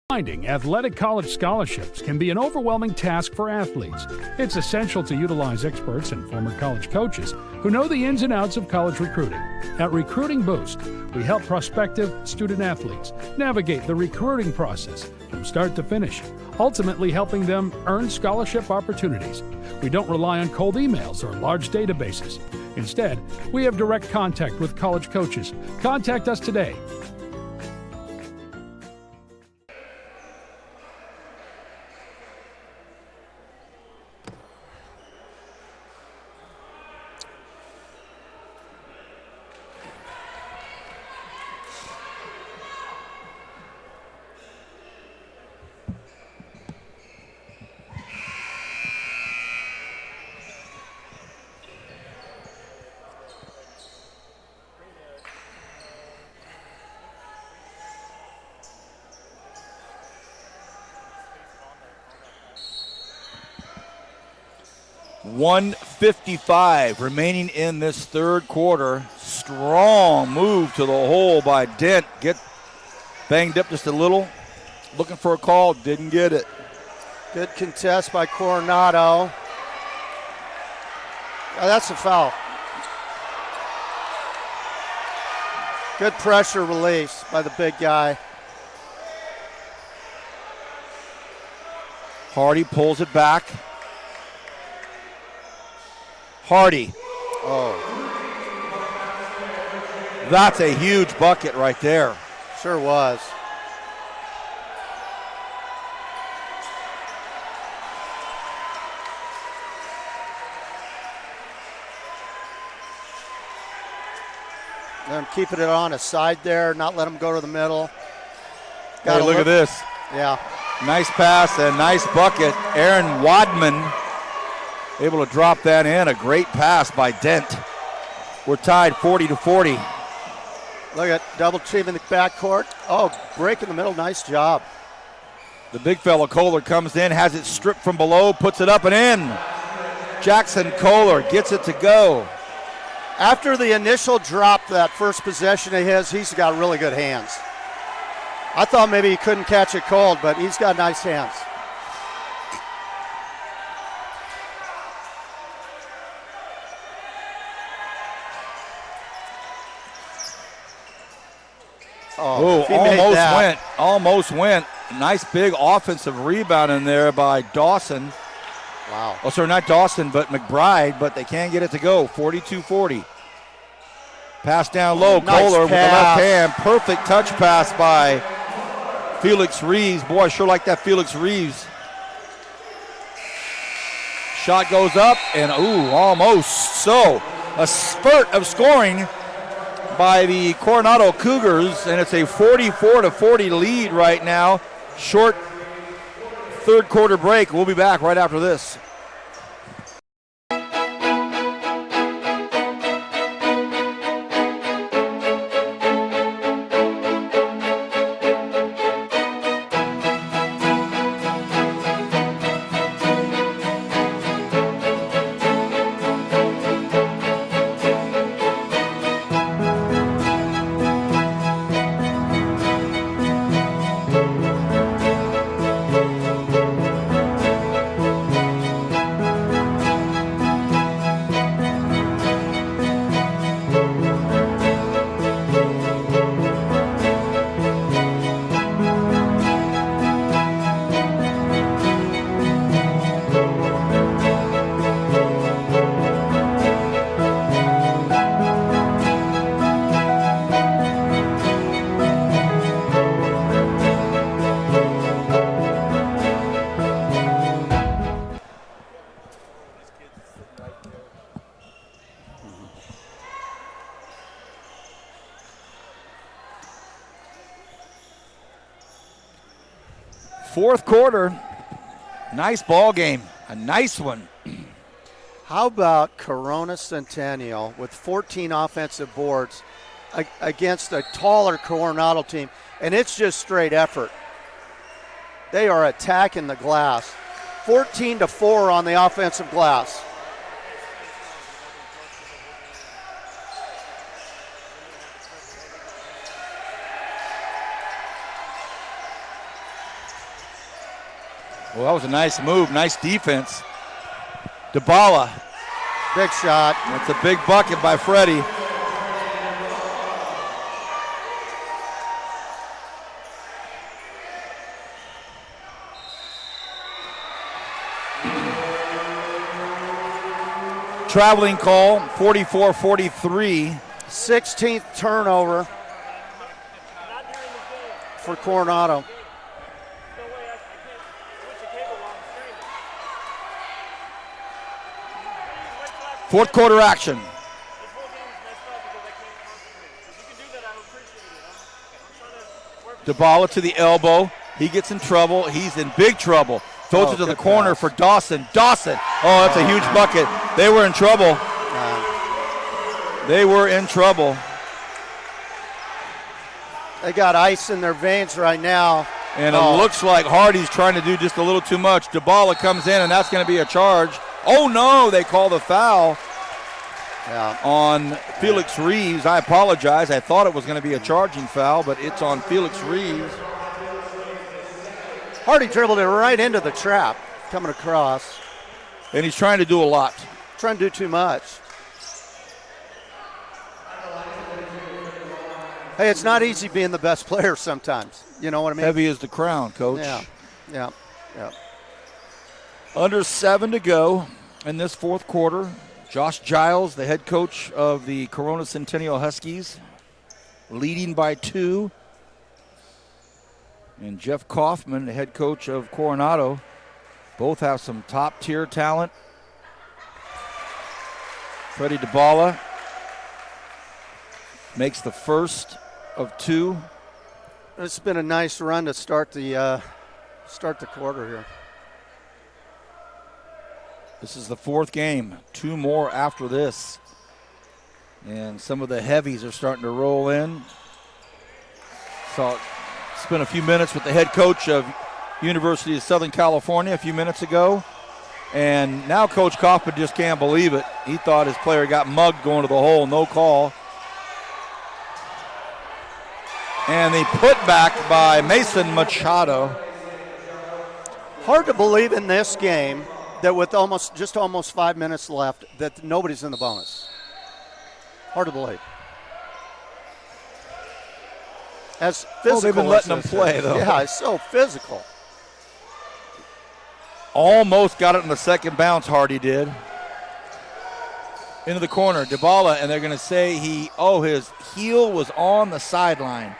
Finding athletic college scholarships can be an overwhelming task for athletes. It's essential to utilize experts and former college coaches who know the ins and outs of college recruiting. At Recruiting Boost, we help prospective student athletes navigate the recruiting process from start to finish, ultimately helping them earn scholarship opportunities. We don't rely on cold emails or large databases. Instead, we have direct contact with college coaches. Contact us today. .155 remaining in this third quarter. Strong move to the hole by Dent. Get banged up just a little. Looking for a call, didn't get it. Good contest by Coronado. Oh, that's a foul. Good pressure release by the big guy. Hardy pulls it back. Hardy. Oh. That's a huge bucket right there. Sure was. Them keeping it on a side there, not let them go to the middle. Hey, look at this. Yeah. Nice pass and nice bucket. Aaron Wadman able to drop that in. A great pass by Dent. We're tied 40-40. Look at double team in the backcourt. Oh, break in the middle. Nice job. The big fella Kohler comes in, has it stripped from below, puts it up and in. Jackson Kohler gets it to go. After the initial drop, that first possession of his, he's got really good hands. I thought maybe he couldn't catch it cold, but he's got nice hands. Oh, almost went. Nice big offensive rebound in there by Dawson. Wow. Oh, sorry, not Dawson, but McBride, but they can't get it to go. 42-40. Pass down low. Nice Kohler with the pass. left hand. Perfect touch pass by Felix Reeves. Boy, I sure like that Felix Reeves. Shot goes up, and almost. So, a spurt of scoring by the Coronado Cougars, and it's a 44-40 lead right now. Short third quarter break. We'll be back right after this. Fourth quarter, nice ball game, a nice one. How about Corona Centennial with 14 offensive boards against a taller Coronado team, and it's just straight effort. They are attacking the glass. 14-4 on the offensive glass. Well, that was a nice move, nice defense. DeBala. Big shot. That's a big bucket by Freddie. Traveling call, 44-43. 16th turnover for Coronado. Fourth quarter action. DeBala to the elbow. He gets in trouble. He's in big trouble. Throws it to the corner for Dawson. Dawson. Oh, that's a huge bucket. They were in trouble. They were in trouble. They got ice in their veins right now. And it looks like Hardy's trying to do just a little too much. DeBala comes in, and that's going to be a charge. Oh, no, they call the foul on Felix Reeves. I apologize. I thought it was going to be a charging foul, but it's on Felix Reeves. Hardy dribbled it right into the trap coming across. And he's trying to do a lot. Trying to do too much. Hey, it's not easy being the best player sometimes. You know what I mean? Heavy is the crown, Coach. Yeah. Under 7 to go in this fourth quarter. Josh Giles, the head coach of the Corona Centennial Huskies, leading by 2. And Jeff Kaufman, the head coach of Coronado, both have some top-tier talent. Freddie DeBala makes the first of 2. It's been a nice run to start the quarter here. This is the fourth game. 2 more after this. And some of the heavies are starting to roll in. So spent a few minutes with the head coach of University of Southern California a few minutes ago. And now Coach Kaufman just can't believe it. He thought his player got mugged going to the hole. No call. And the putback by Mason Machado. Hard to believe in this game that with almost 5 minutes left that nobody's in the bonus. Hard to believe. As physical they've been letting them play, though. Yeah, it's so physical. Almost got it in the second bounce, Hardy did. Into the corner, DeBala, and they're going to say his heel was on the sideline.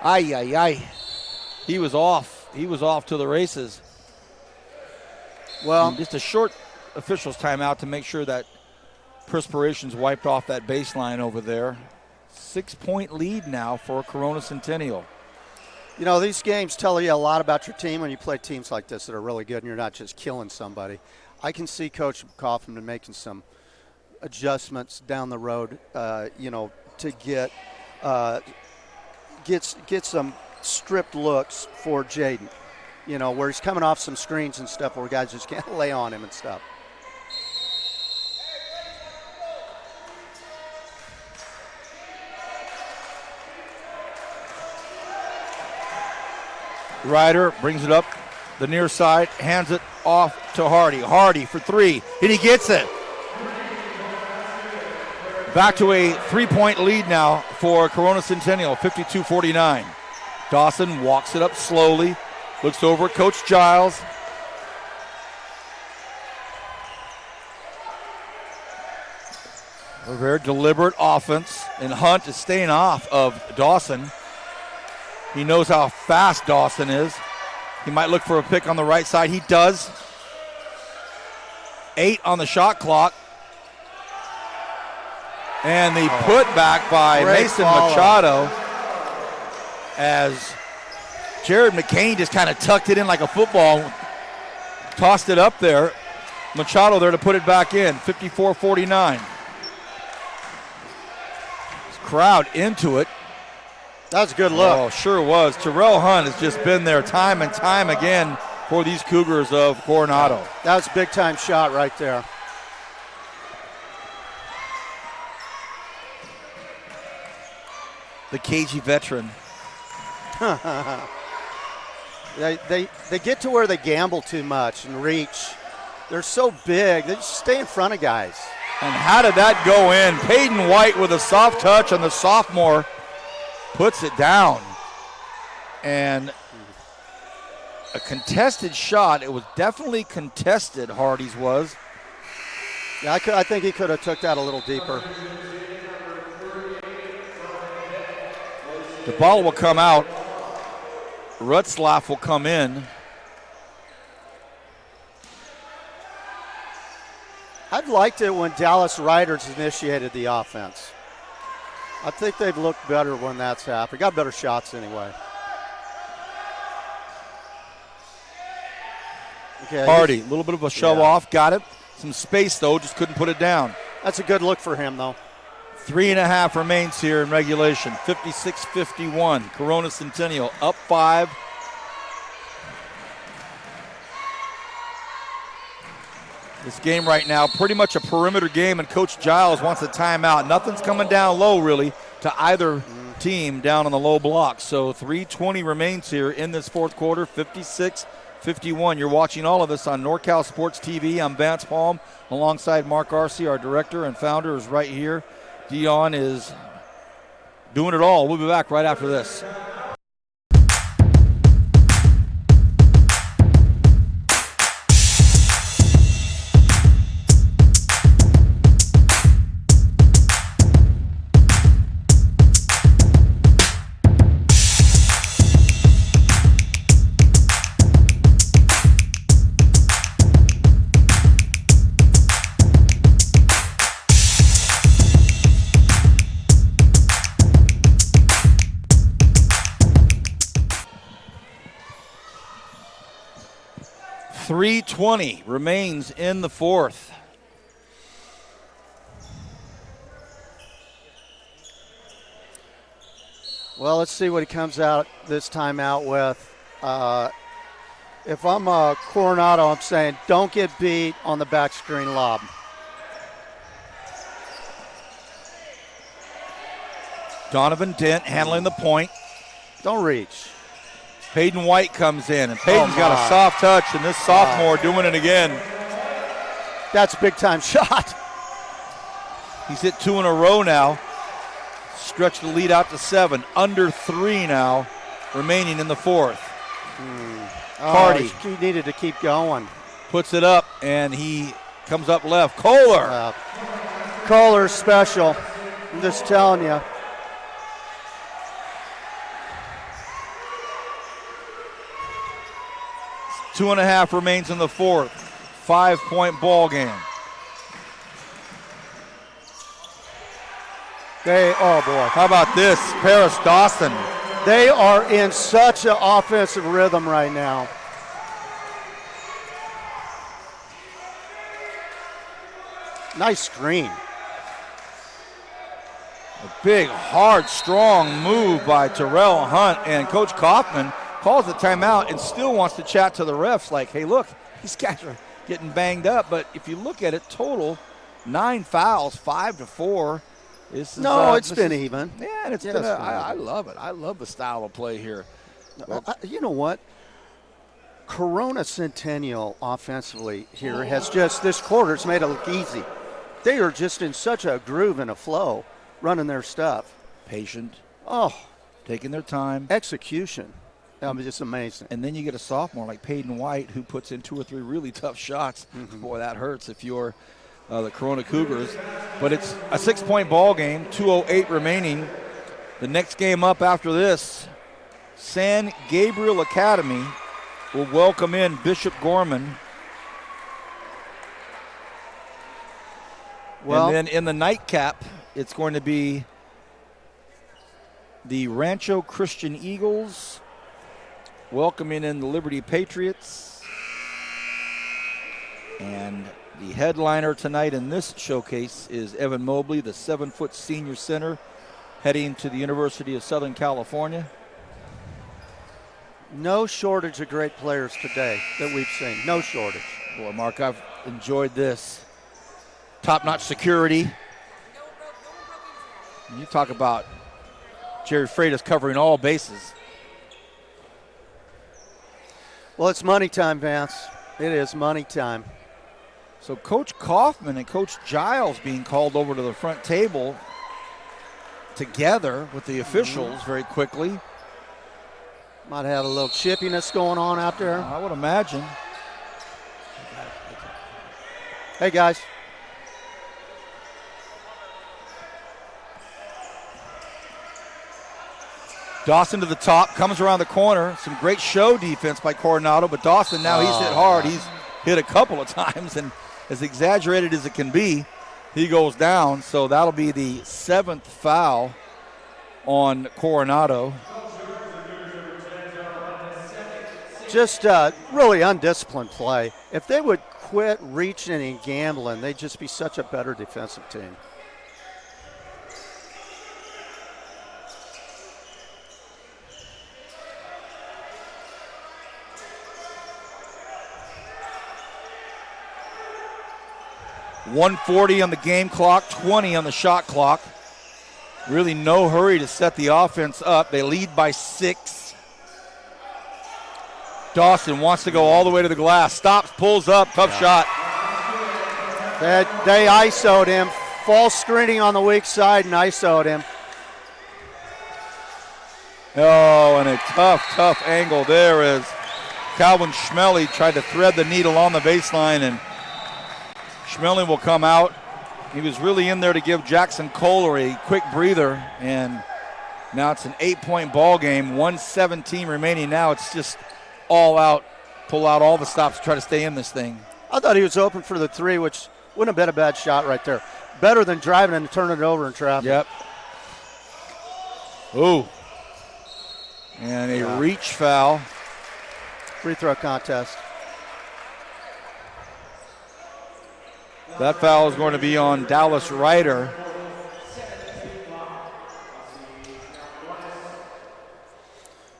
Ay. He was off. He was off to the races. Well, and just a short official's timeout to make sure that perspiration's wiped off that baseline over there. 6-point lead now for Corona Centennial. You know, these games tell you a lot about your team when you play teams like this that are really good and you're not just killing somebody. I can see Coach Kaufman making some adjustments down the road, to get some stripped looks for Jaden, where he's coming off some screens and stuff where guys just can't lay on him and stuff. Ryder brings it up the near side, hands it off to Hardy. Hardy for 3, and he gets it. Back to a 3-point lead now for Corona Centennial, 52-49. Dawson walks it up slowly, looks over at Coach Giles. A very deliberate offense, and Hunt is staying off of Dawson. He knows how fast Dawson is. He might look for a pick on the right side. He does. 8 on the shot clock. And the putback by Mason Machado as Jared McCain just kind of tucked it in like a football, tossed it up there. Machado there to put it back in, 54-49. Crowd into it. That's a good look. Oh, sure was. Terrell Hunt has just been there time and time again for these Cougars of Coronado. That was a big-time shot right there. The cagey veteran. They get to where they gamble too much and reach. They're so big. They just stay in front of guys. And how did that go in? Peyton White with a soft touch on the sophomore. Puts it down. And a contested shot. It was definitely contested, Hardy's was. Yeah, I think he could have took that a little deeper. The ball will come out. Rutzlaff will come in. I've liked it when Dallas Riders initiated the offense. I think they've looked better when that's happened. Got better shots anyway. Okay, Hardy, a little bit of a shove off, got it. Some space though, just couldn't put it down. That's a good look for him though. 3.5 remains here in regulation. 56-51. Corona Centennial up 5. This game right now, pretty much a perimeter game, and Coach Giles wants a timeout. Nothing's coming down low, really, to either team down on the low block. So 3:20 remains here in this fourth quarter, 56-51. You're watching all of this on NorCal Sports TV. I'm Vance Palm alongside Mark Arce, our director and founder, is right here. Dion is doing it all. We'll be back right after this. .320 remains in the fourth. Well, let's see what he comes out this time out with. If I'm Coronado, I'm saying don't get beat on the back screen lob. Donovan Dent handling the point. Don't reach. Peyton White comes in, and Peyton's got a soft touch, and this sophomore doing it again. That's a big-time shot. He's hit 2 in a row now. Stretched the lead out to 7. Under 3 now, remaining in the fourth. Hardy. He needed to keep going. Puts it up, and he comes up left. Kohler. Kohler's special. I'm just telling you. Two and a half remains in the fourth. 5-point ball game. Oh boy. How about this? Parris Dawson. They are in such an offensive rhythm right now. Nice screen. A big, hard, strong move by Terrell Hunt, and Coach Kaufman calls the timeout and still wants to chat to the refs like, hey, look, these guys are getting banged up. But if you look at it, total 9 fouls, 5-4. It's been even. Yeah, and it's been I love it. I love the style of play here. You know what? Corona Centennial offensively here has just, this quarter, it's made it look easy. They are just in such a groove and a flow, running their stuff. Patient. Oh. Taking their time. Execution. Just amazing. And then you get a sophomore like Peyton White who puts in 2 or 3 really tough shots. Boy, that hurts if you're the Corona Cougars. But it's a 6-point ball game, 2:08 remaining. The next game up after this, San Gabriel Academy will welcome in Bishop Gorman. Well, and then in the nightcap, it's going to be the Rancho Christian Eagles welcoming in the Liberty Patriots. And the headliner tonight in this showcase is Evan Mobley, the 7-foot senior center, heading to the University of Southern California. No shortage of great players today that we've seen. No shortage. Boy, Mark, I've enjoyed this. Top-notch security. And you talk about Jerry Freitas covering all bases. Well, it's money time, Vance. It is money time. So Coach Kaufman and Coach Giles being called over to the front table together with the officials very quickly. Might have a little chippiness going on out there. I would imagine. Hey, guys. Dawson to the top, comes around the corner. Some great show defense by Coronado, but Dawson now he's hit hard. He's hit a couple of times, and as exaggerated as it can be, he goes down. So that'll be the 7th foul on Coronado. Just really undisciplined play. If they would quit reaching and gambling, they'd just be such a better defensive team. .140 on the game clock, 20 on the shot clock. Really no hurry to set the offense up. They lead by 6. Dawson wants to go all the way to the glass. Stops, pulls up, tough shot. They ISO'd him. False screening on the weak side and ISO'd him. Oh, and a tough angle there as Calvin Schmelly tried to thread the needle on the baseline, and Schmelly will come out. He was really in there to give Jackson Kohler a quick breather, and now it's an 8-point ball game. 1:17 remaining now. It's just all out, pull out all the stops to try to stay in this thing. I thought he was open for the 3, which wouldn't have been a bad shot right there. Better than driving and turning it over in traffic. Yep. Ooh. And a reach foul. Free throw contest. That foul is going to be on Dallas Ryder.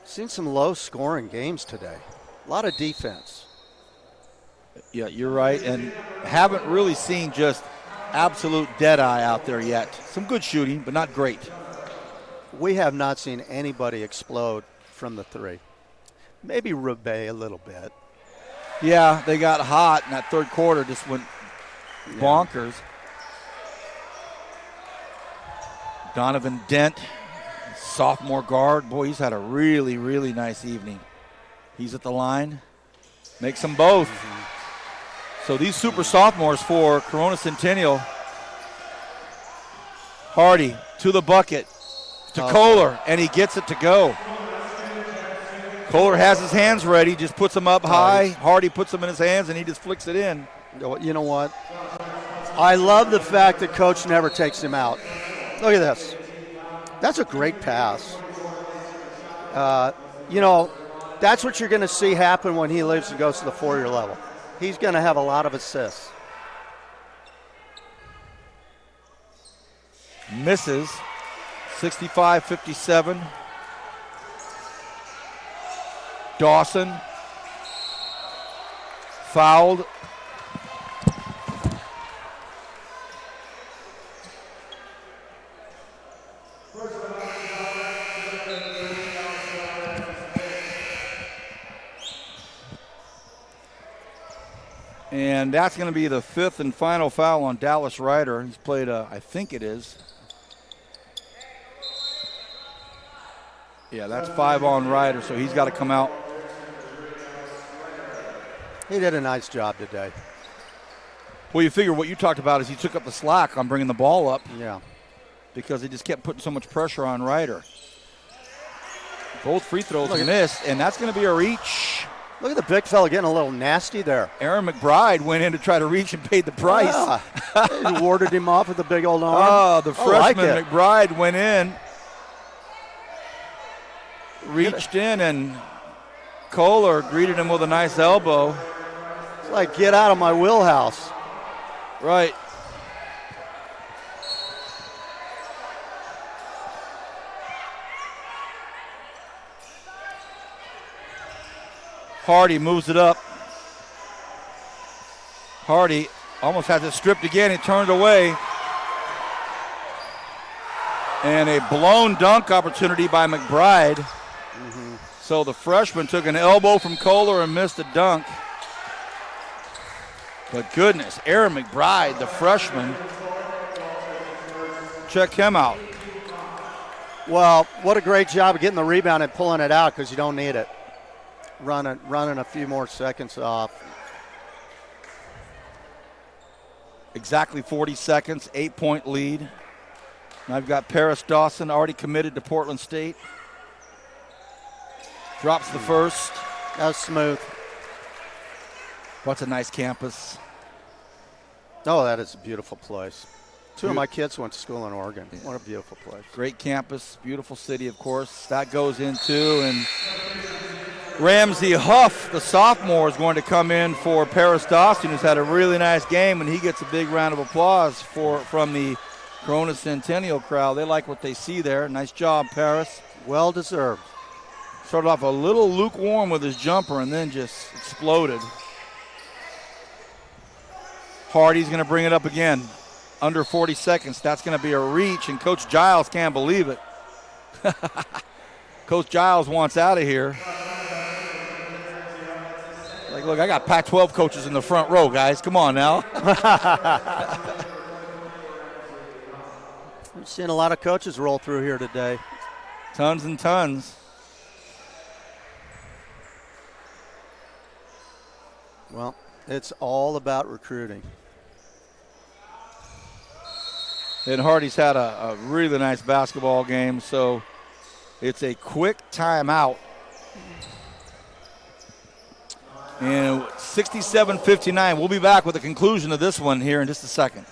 Seen some low-scoring games today. A lot of defense. Yeah, you're right, and haven't really seen just absolute dead-eye out there yet. Some good shooting, but not great. We have not seen anybody explode from the 3. Maybe Rebay a little bit. Yeah, they got hot in that third quarter, just went bonkers. Donovan Dent, sophomore guard. Boy, he's had a really, really nice evening. He's at the line. Makes them both. So these super sophomores for Corona Centennial. Hardy to the bucket, to Kohler, and he gets it to go. Kohler has his hands ready, just puts them up high. Hardy puts them in his hands, and he just flicks it in. You know what? I love the fact that Coach never takes him out. Look at this. That's a great pass. That's what you're going to see happen when he leaves and goes to the 4-year level. He's going to have a lot of assists. Misses. 65-57. Dawson fouled. And that's going to be the 5th and final foul on Dallas Ryder. He's played, I think it is. Yeah, that's 5 on Ryder, so he's got to come out. He did a nice job today. Well, you figure what you talked about is he took up the slack on bringing the ball up. Yeah. Because he just kept putting so much pressure on Ryder. Both free throws missed, and that's going to be a reach. Look at the big fella getting a little nasty there. Aaron McBride went in to try to reach and paid the price. Yeah. He warded him off with the big old arm. Oh, the freshman McBride went in, reached in and Kohler greeted him with a nice elbow. It's like, get out of my wheelhouse. Right. Hardy moves it up. Hardy almost has it stripped again. He turned away. And a blown dunk opportunity by McBride. Mm-hmm. So the freshman took an elbow from Kohler and missed a dunk. But goodness, Aaron McBride, the freshman. Check him out. Well, what a great job of getting the rebound and pulling it out because you don't need it. Running a few more seconds off. Exactly 40 seconds, 8-point lead. And I've got Parris Dawson already committed to Portland State. Drops the first. That was smooth. What's a nice campus. Oh, that is a beautiful place. Two of my kids went to school in Oregon. Yeah. What a beautiful place. Great campus, beautiful city, of course. That goes into, and Ramsey Huff, the sophomore, is going to come in for Parris Dawson, who's had a really nice game, and he gets a big round of applause from the Corona Centennial crowd. They like what they see there. Nice job, Parris. Well deserved. Started off a little lukewarm with his jumper and then just exploded. Hardy's going to bring it up again. Under 40 seconds. That's going to be a reach, and Coach Giles can't believe it. Coach Giles wants out of here. Like, look, I got Pac-12 coaches in the front row, guys. Come on now. We've seen a lot of coaches roll through here today. Tons and tons. Well, it's all about recruiting. And Hardy's had a really nice basketball game, so it's a quick timeout. And 67-59. We'll be back with the conclusion of this one here in just a second.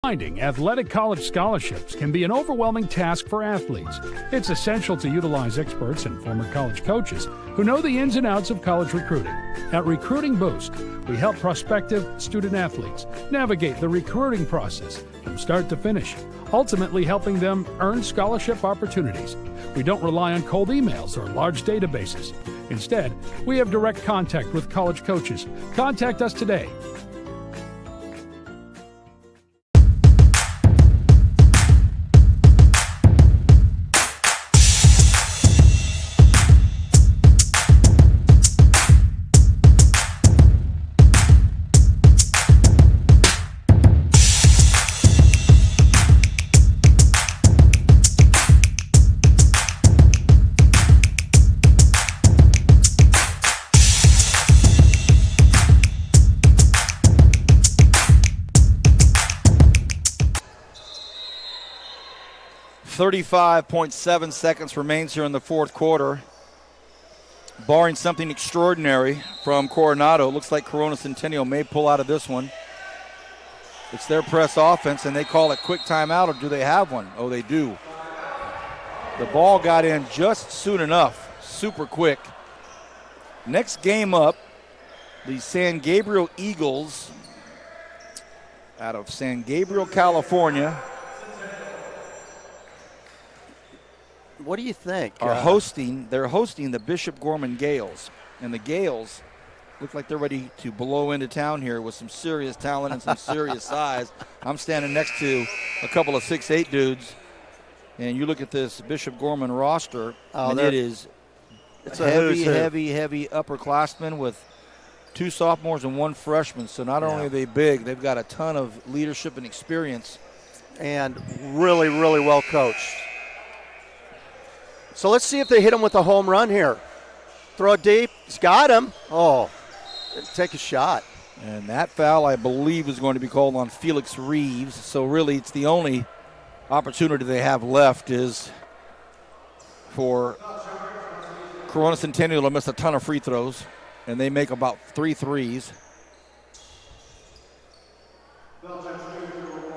Finding athletic college scholarships can be an overwhelming task for athletes. It's essential to utilize experts and former college coaches who know the ins and outs of college recruiting. At Recruiting Boost, we help prospective student athletes navigate the recruiting process from start to finish, ultimately helping them earn scholarship opportunities. We don't rely on cold emails or large databases. Instead, we have direct contact with college coaches. Contact us today. .7 seconds remains here in the fourth quarter. Barring something extraordinary from Coronado, it looks like Corona Centennial may pull out of this one. It's their press offense, and they call it quick timeout, or do they have one? Oh, they do. The ball got in just soon enough, super quick. Next game up, the San Gabriel Eagles out of San Gabriel, California. What do you think? They're hosting the Bishop Gorman Gales. And the Gales look like they're ready to blow into town here with some serious talent and some serious size. I'm standing next to a couple of 6'8" dudes. And you look at this Bishop Gorman roster, and it's heavy upperclassmen with 2 sophomores and 1 freshman. So not only are they big, they've got a ton of leadership and experience. And really, really well coached. So let's see if they hit him with a home run here. Throw it deep. He's got him. Oh, take a shot. And that foul, I believe, is going to be called on Felix Reeves. So really it's the only opportunity they have left is for Corona Centennial to miss a ton of free throws. And they make about 3 threes.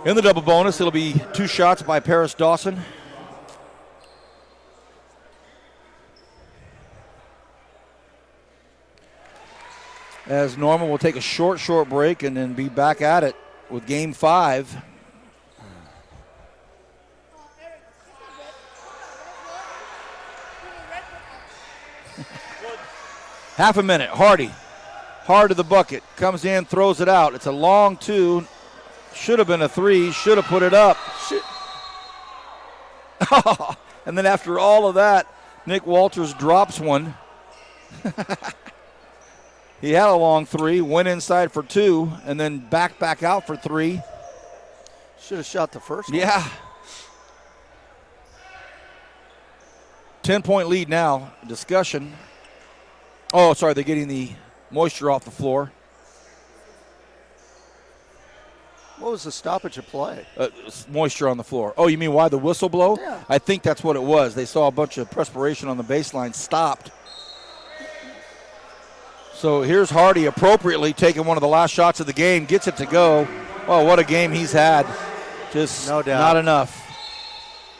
In the double bonus, it'll be 2 shots by Parris Dawson. As normal, we'll take a short break and then be back at it with Game 5. Half a minute. Hardy. Hard to the bucket. Comes in, throws it out. It's a long 2. Should have been a 3. Should have put it up. And then after all of that, Nick Walters drops one. He had a long 3, went inside for 2, and then back out for 3. Should have shot the first one. Yeah. 10-point lead now. Discussion. Oh, sorry, they're getting the moisture off the floor. What was the stoppage of play? Moisture on the floor. Oh, you mean why the whistle blow? Yeah. I think that's what it was. They saw a bunch of perspiration on the baseline, stopped. So here's Hardy appropriately taking one of the last shots of the game, gets it to go. Oh, what a game he's had. Just no doubt. Not enough.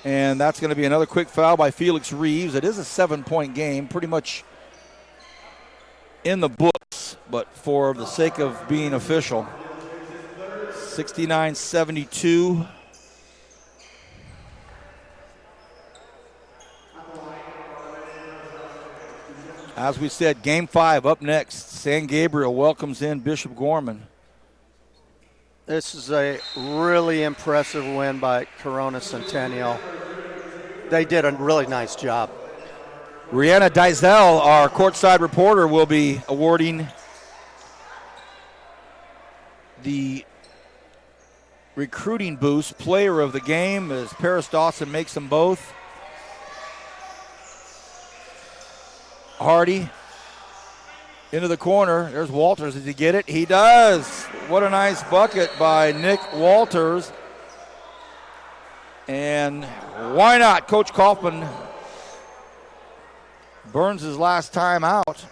And that's going to be another quick foul by Felix Reeves. It is a 7-point game, pretty much in the books, but for the sake of being official. 69-72. As we said, Game 5 up next. San Gabriel welcomes in Bishop Gorman. This is a really impressive win by Corona Centennial. They did a really nice job. Rihanna Dizell, our courtside reporter, will be awarding the recruiting boost player of the game as Parris Dawson makes them both. Hardy into the corner. There's Walters. Does he get it? He does. What a nice bucket by Nick Walters. And why not? Coach Kaufman burns his last time out.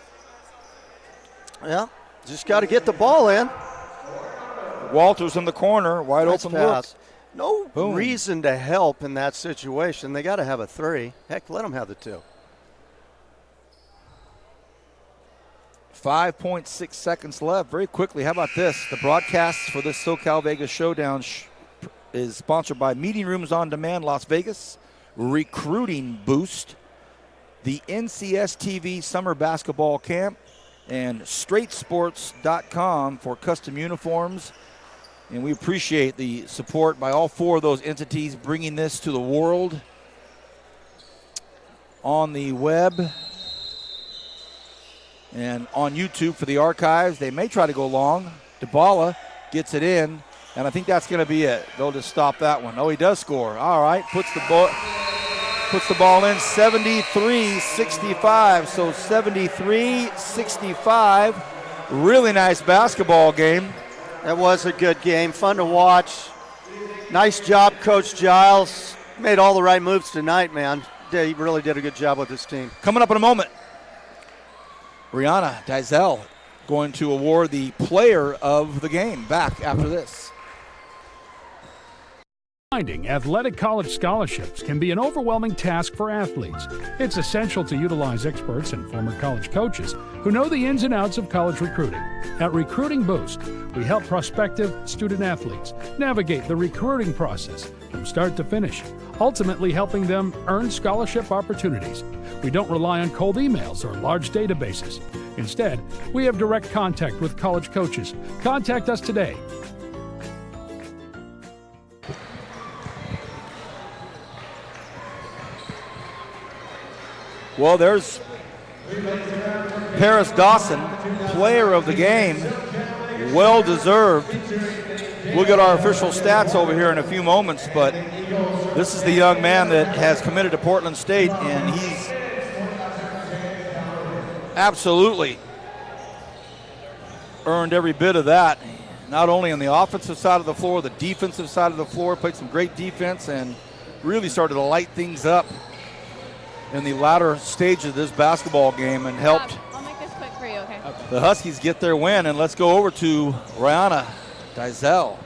Yeah, just got to get the ball in. Walters in the corner, wide Nice open pass. look. No Boom. reason to help in that situation. They got to have a 3. Heck, let them have the 2. 5.6 seconds left. Very quickly, how about this? The broadcast for this SoCal Vegas Showdown is sponsored by Meeting Rooms on Demand Las Vegas, Recruiting Boost, the NCS TV Summer Basketball Camp, and StraightSports.com for custom uniforms. And we appreciate the support by all 4 of those entities bringing this to the world on the web and on YouTube for the archives. They may try to go long. DeBala gets it in, and I think that's going to be it. They'll just stop that one. Oh, he does score. All right, puts the ball in, 73-65. So 73-65. Really nice basketball game. That was a good game. Fun to watch. Nice job, Coach Giles. Made all the right moves tonight, man. He really did a good job with this team. Coming up in a moment, Rihanna Dizell going to award the player of the game. Back after this. Finding athletic college scholarships can be an overwhelming task for athletes. It's essential to utilize experts and former college coaches who know the ins and outs of college recruiting. At Recruiting Boost, we help prospective student athletes navigate the recruiting process from start to finish, ultimately helping them earn scholarship opportunities. We don't rely on cold emails or large databases. Instead, we have direct contact with college coaches. Contact us today. Well, there's Parris Dawson, player of the game, well deserved. We'll get our official stats over here in a few moments, but this is the young man that has committed to Portland State, and he's absolutely earned every bit of that, not only on the offensive side of the floor, the defensive side of the floor, played some great defense and really started to light things up in the latter stage of this basketball game and helped I'll make this quick for you, okay? the Huskies get their win. And let's go over to Rihanna Dizell.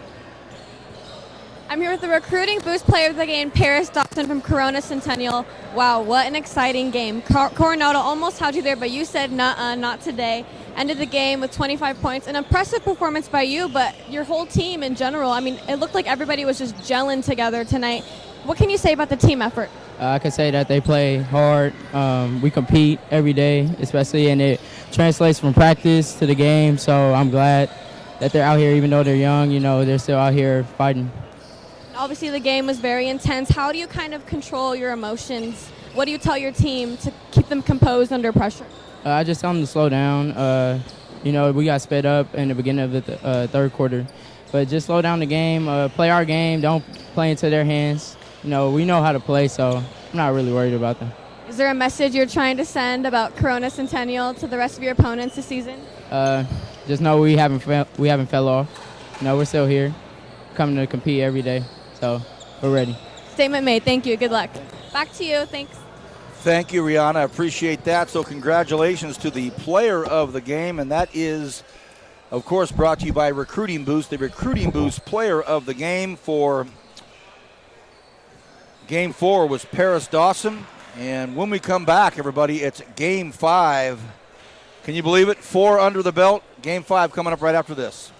I'm here with the recruiting boost player of the game, Parris Dawson from Corona Centennial. Wow, what an exciting game. Coronado almost had you there, but you said, nuh-uh, not today. ended the game with 25 points. An impressive performance by you, but your whole team in general. I mean, it looked like everybody was just gelling together tonight. What can you say about the team effort? I can say that they play hard. We compete every day, especially, and it translates from practice to the game. So I'm glad that they're out here, even though they're young. You know, they're still out here fighting. Obviously, the game was very intense. How do you kind of control your emotions? What do you tell your team to keep them composed under pressure? I just tell them to slow down. You know, we got sped up in the beginning of the third quarter. But just slow down the game, play our game, don't play into their hands. You know, we know how to play, so I'm not really worried about them. Is there a message you're trying to send about Corona Centennial to the rest of your opponents this season? Just know we haven't fell off. You know, we're still here, coming to compete every day, so we're ready. Statement made. Thank you. Good luck. Back to you. Thanks. Thank you, Rihanna. I appreciate that. So congratulations to the player of the game, and that is, of course, brought to you by Recruiting Boost. The Recruiting Boost player of the game for Game 4 was Parris Dawson. And when we come back, everybody, it's Game 5. Can you believe it? 4 under the belt. Game 5 coming up right after this.